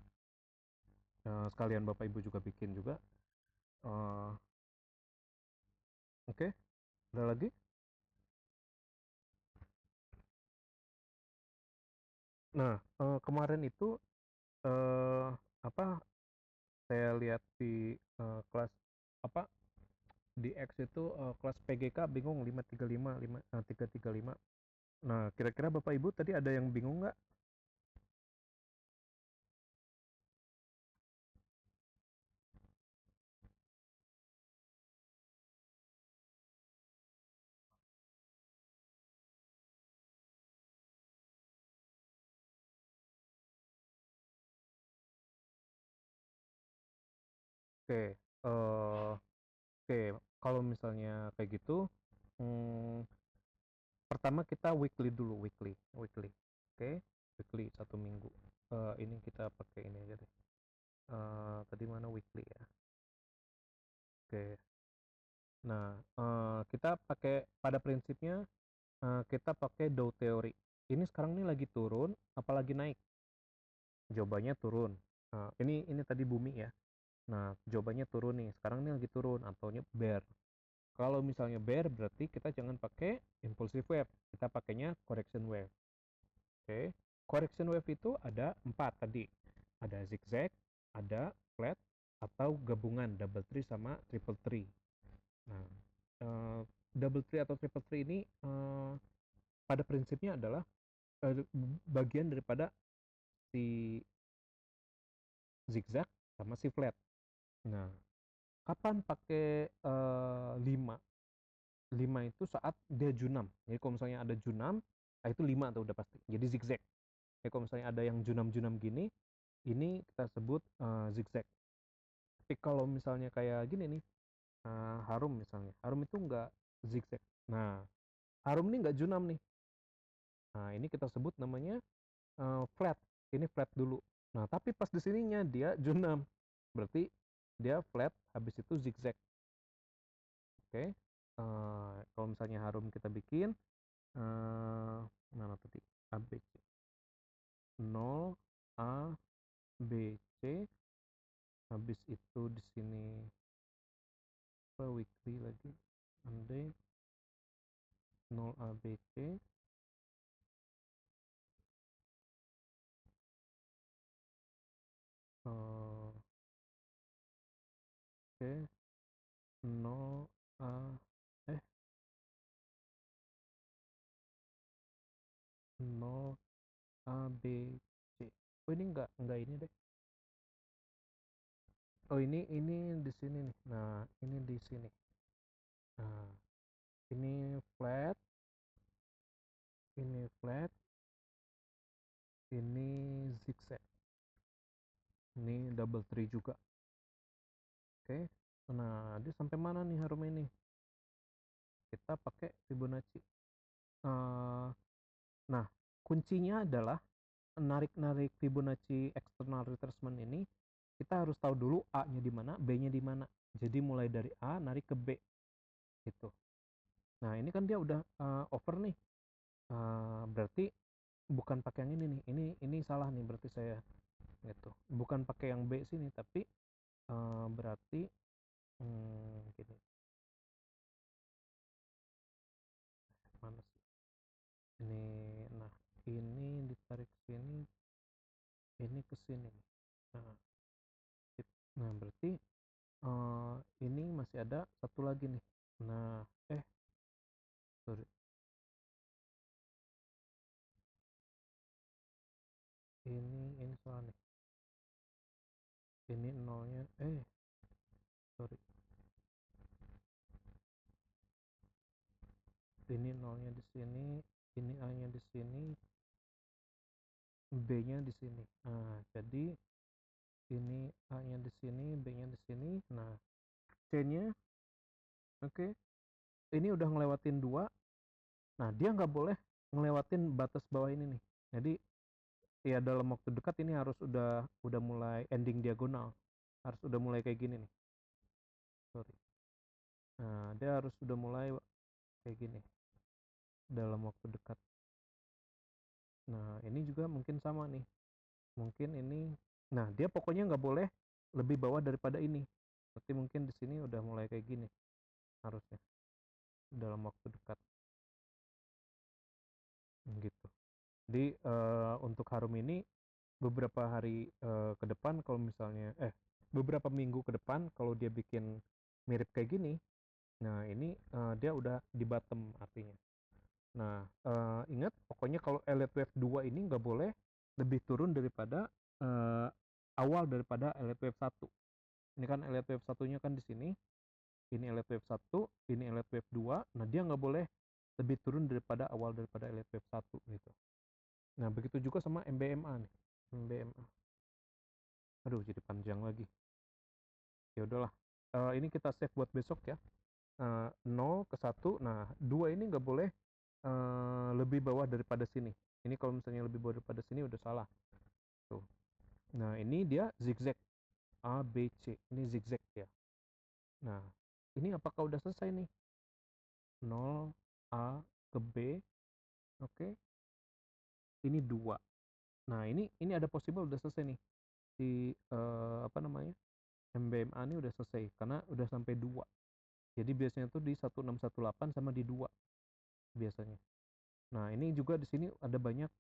Sekalian Bapak Ibu juga bikin juga. Eh, Oke, ada lagi? Nah, kemarin itu eh apa saya lihat di kelas apa di X itu kelas PGK bingung 535 335. Nah, kira-kira Bapak Ibu tadi ada yang bingung nggak? Oke, oke, kalau misalnya kayak gitu, hmm, pertama kita weekly dulu, weekly. Oke, weekly 1 minggu. Ini kita pakai ini aja deh. Tadi mana weekly ya? Oke. Nah, kita pakai pada prinsipnya kita pakai Dow Theory. Ini sekarang nih lagi turun, apalagi naik? Jawabannya turun. Ini tadi bumi ya. Nah, jawabannya turun nih. Sekarang ini lagi turun atau bear. Kalau misalnya bear berarti kita jangan pakai impulsive wave. Kita pakainya correction wave. Oke. Correction wave itu ada 4 tadi. Ada zigzag, ada flat, atau gabungan double tree sama triple tree. Nah, eh, double tree atau triple tree ini pada prinsipnya adalah bagian daripada si zigzag sama si flat. Nah, kapan pakai 5? 5 itu saat dia junam. Jadi kalau misalnya ada junam, nah itu 5 tuh udah pasti. Jadi zigzag. Jadi kalau misalnya ada yang junam-junam gini, ini kita sebut zigzag. Tapi kalau misalnya kayak gini nih, harum misalnya. Harum itu enggak zigzag. Nah, harum ini enggak junam nih. Nah, ini kita sebut namanya flat. Ini flat dulu. Nah, tapi pas di sininya dia junam. Berarti dia flat, habis itu zigzag. Oke. Kalau misalnya harum kita bikin mana tadi? ABC. 0 A B C, habis itu di sini apa weekly lagi. Monday 0 A B C, oke, 0 A eh 0 A B C. Oh ini enggak ini deh. Oh ini di sini nih. Nah, ini di sini. Nah, ini flat, ini flat, ini zigzag. Ini double tree juga. Oke. Nah, dia sampai mana nih harum ini? Kita pakai Fibonacci. Eh, nah, kuncinya adalah narik Fibonacci external retracement ini, kita harus tahu dulu A-nya di mana, B-nya di mana. Jadi mulai dari A narik ke B gitu. Nah, ini kan dia udah over nih. Berarti bukan pakai yang ini nih. Ini salah nih berarti saya gitu. Bukan pakai yang B sini, tapi berarti gini. Mana sih? Ini nah, ini ditarik sini, ini ke sini. Nah, nah berarti ini masih ada satu lagi nih. Nah, sorry, ini salah nih. Ini nolnya, sorry, ini nolnya di sini, ini A-nya di sini, B-nya di sini. Nah, jadi ini A-nya di sini, B-nya di sini. Nah, C-nya, oke, ini udah ngelewatin dua. Nah, dia nggak boleh ngelewatin batas bawah ini nih. Jadi ya dalam waktu dekat ini harus udah mulai ending diagonal, harus udah mulai kayak gini nih. Sorry. Nah, dia harus udah mulai kayak gini dalam waktu dekat. Nah, ini juga mungkin sama nih. Mungkin ini, nah dia pokoknya nggak boleh lebih bawah daripada ini. Berarti mungkin di sini udah mulai kayak gini harusnya dalam waktu dekat gitu. Jadi untuk harum ini beberapa hari ke depan kalau misalnya beberapa minggu ke depan kalau dia bikin mirip kayak gini, nah ini dia udah di bottom artinya. Nah, ingat pokoknya kalau elite wave 2 ini nggak boleh lebih turun daripada awal daripada elite wave 1. Ini kan elite wave satunya kan di sini, ini elite wave 1, ini elite wave 2. Nah, dia nggak boleh lebih turun daripada awal daripada elite wave 1 gitu. Nah, begitu juga sama MBMA nih. MBMA. Aduh, jadi panjang lagi. Ya udahlah. Ini kita save buat besok ya. 0 ke 1. Nah, 2 ini nggak boleh lebih bawah daripada sini. Ini kalau misalnya lebih bawah daripada sini udah salah. Tuh. Nah, ini dia zigzag A, B, C. Ini zigzag ya. Nah, ini apakah udah selesai nih? 0 A ke B. Oke. Ini 2. Nah, ini ada possible udah selesai nih. Si apa namanya? MBMA ini udah selesai karena udah sampai 2. Jadi biasanya tuh di 1618 sama di 2 biasanya. Nah, ini juga di sini ada banyak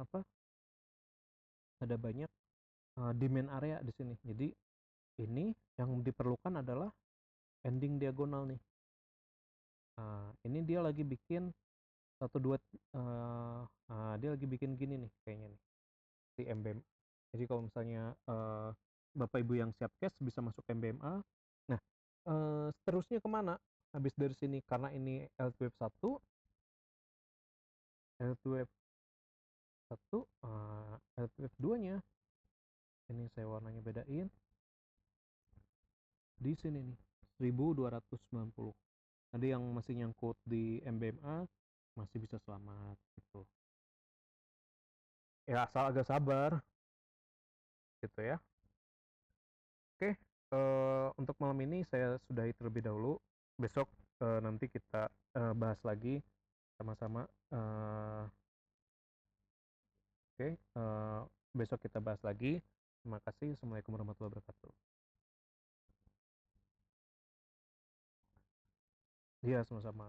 apa? Ada banyak demand area di sini. Jadi ini yang diperlukan adalah ending diagonal nih. Nah, ini dia lagi bikin satu dua dia lagi bikin gini nih kayaknya nih si MBM. Jadi kalau misalnya Bapak Ibu yang siap cash bisa masuk MBMA. Nah, seterusnya kemana? Habis dari sini karena ini L2 Wave 1, L2 Wave 1, L2 Wave 2-nya. Ini saya warnanya bedain. Di sini nih, 1290. Nanti yang masih nyangkut di MBMA masih bisa selamat gitu. Ya asal agak sabar gitu ya. Oke, untuk malam ini saya sudahi terlebih dahulu. Besok nanti kita bahas lagi sama-sama. Oke, besok kita bahas lagi. Terima kasih. Assalamualaikum warahmatullahi wabarakatuh. Iya, sama-sama.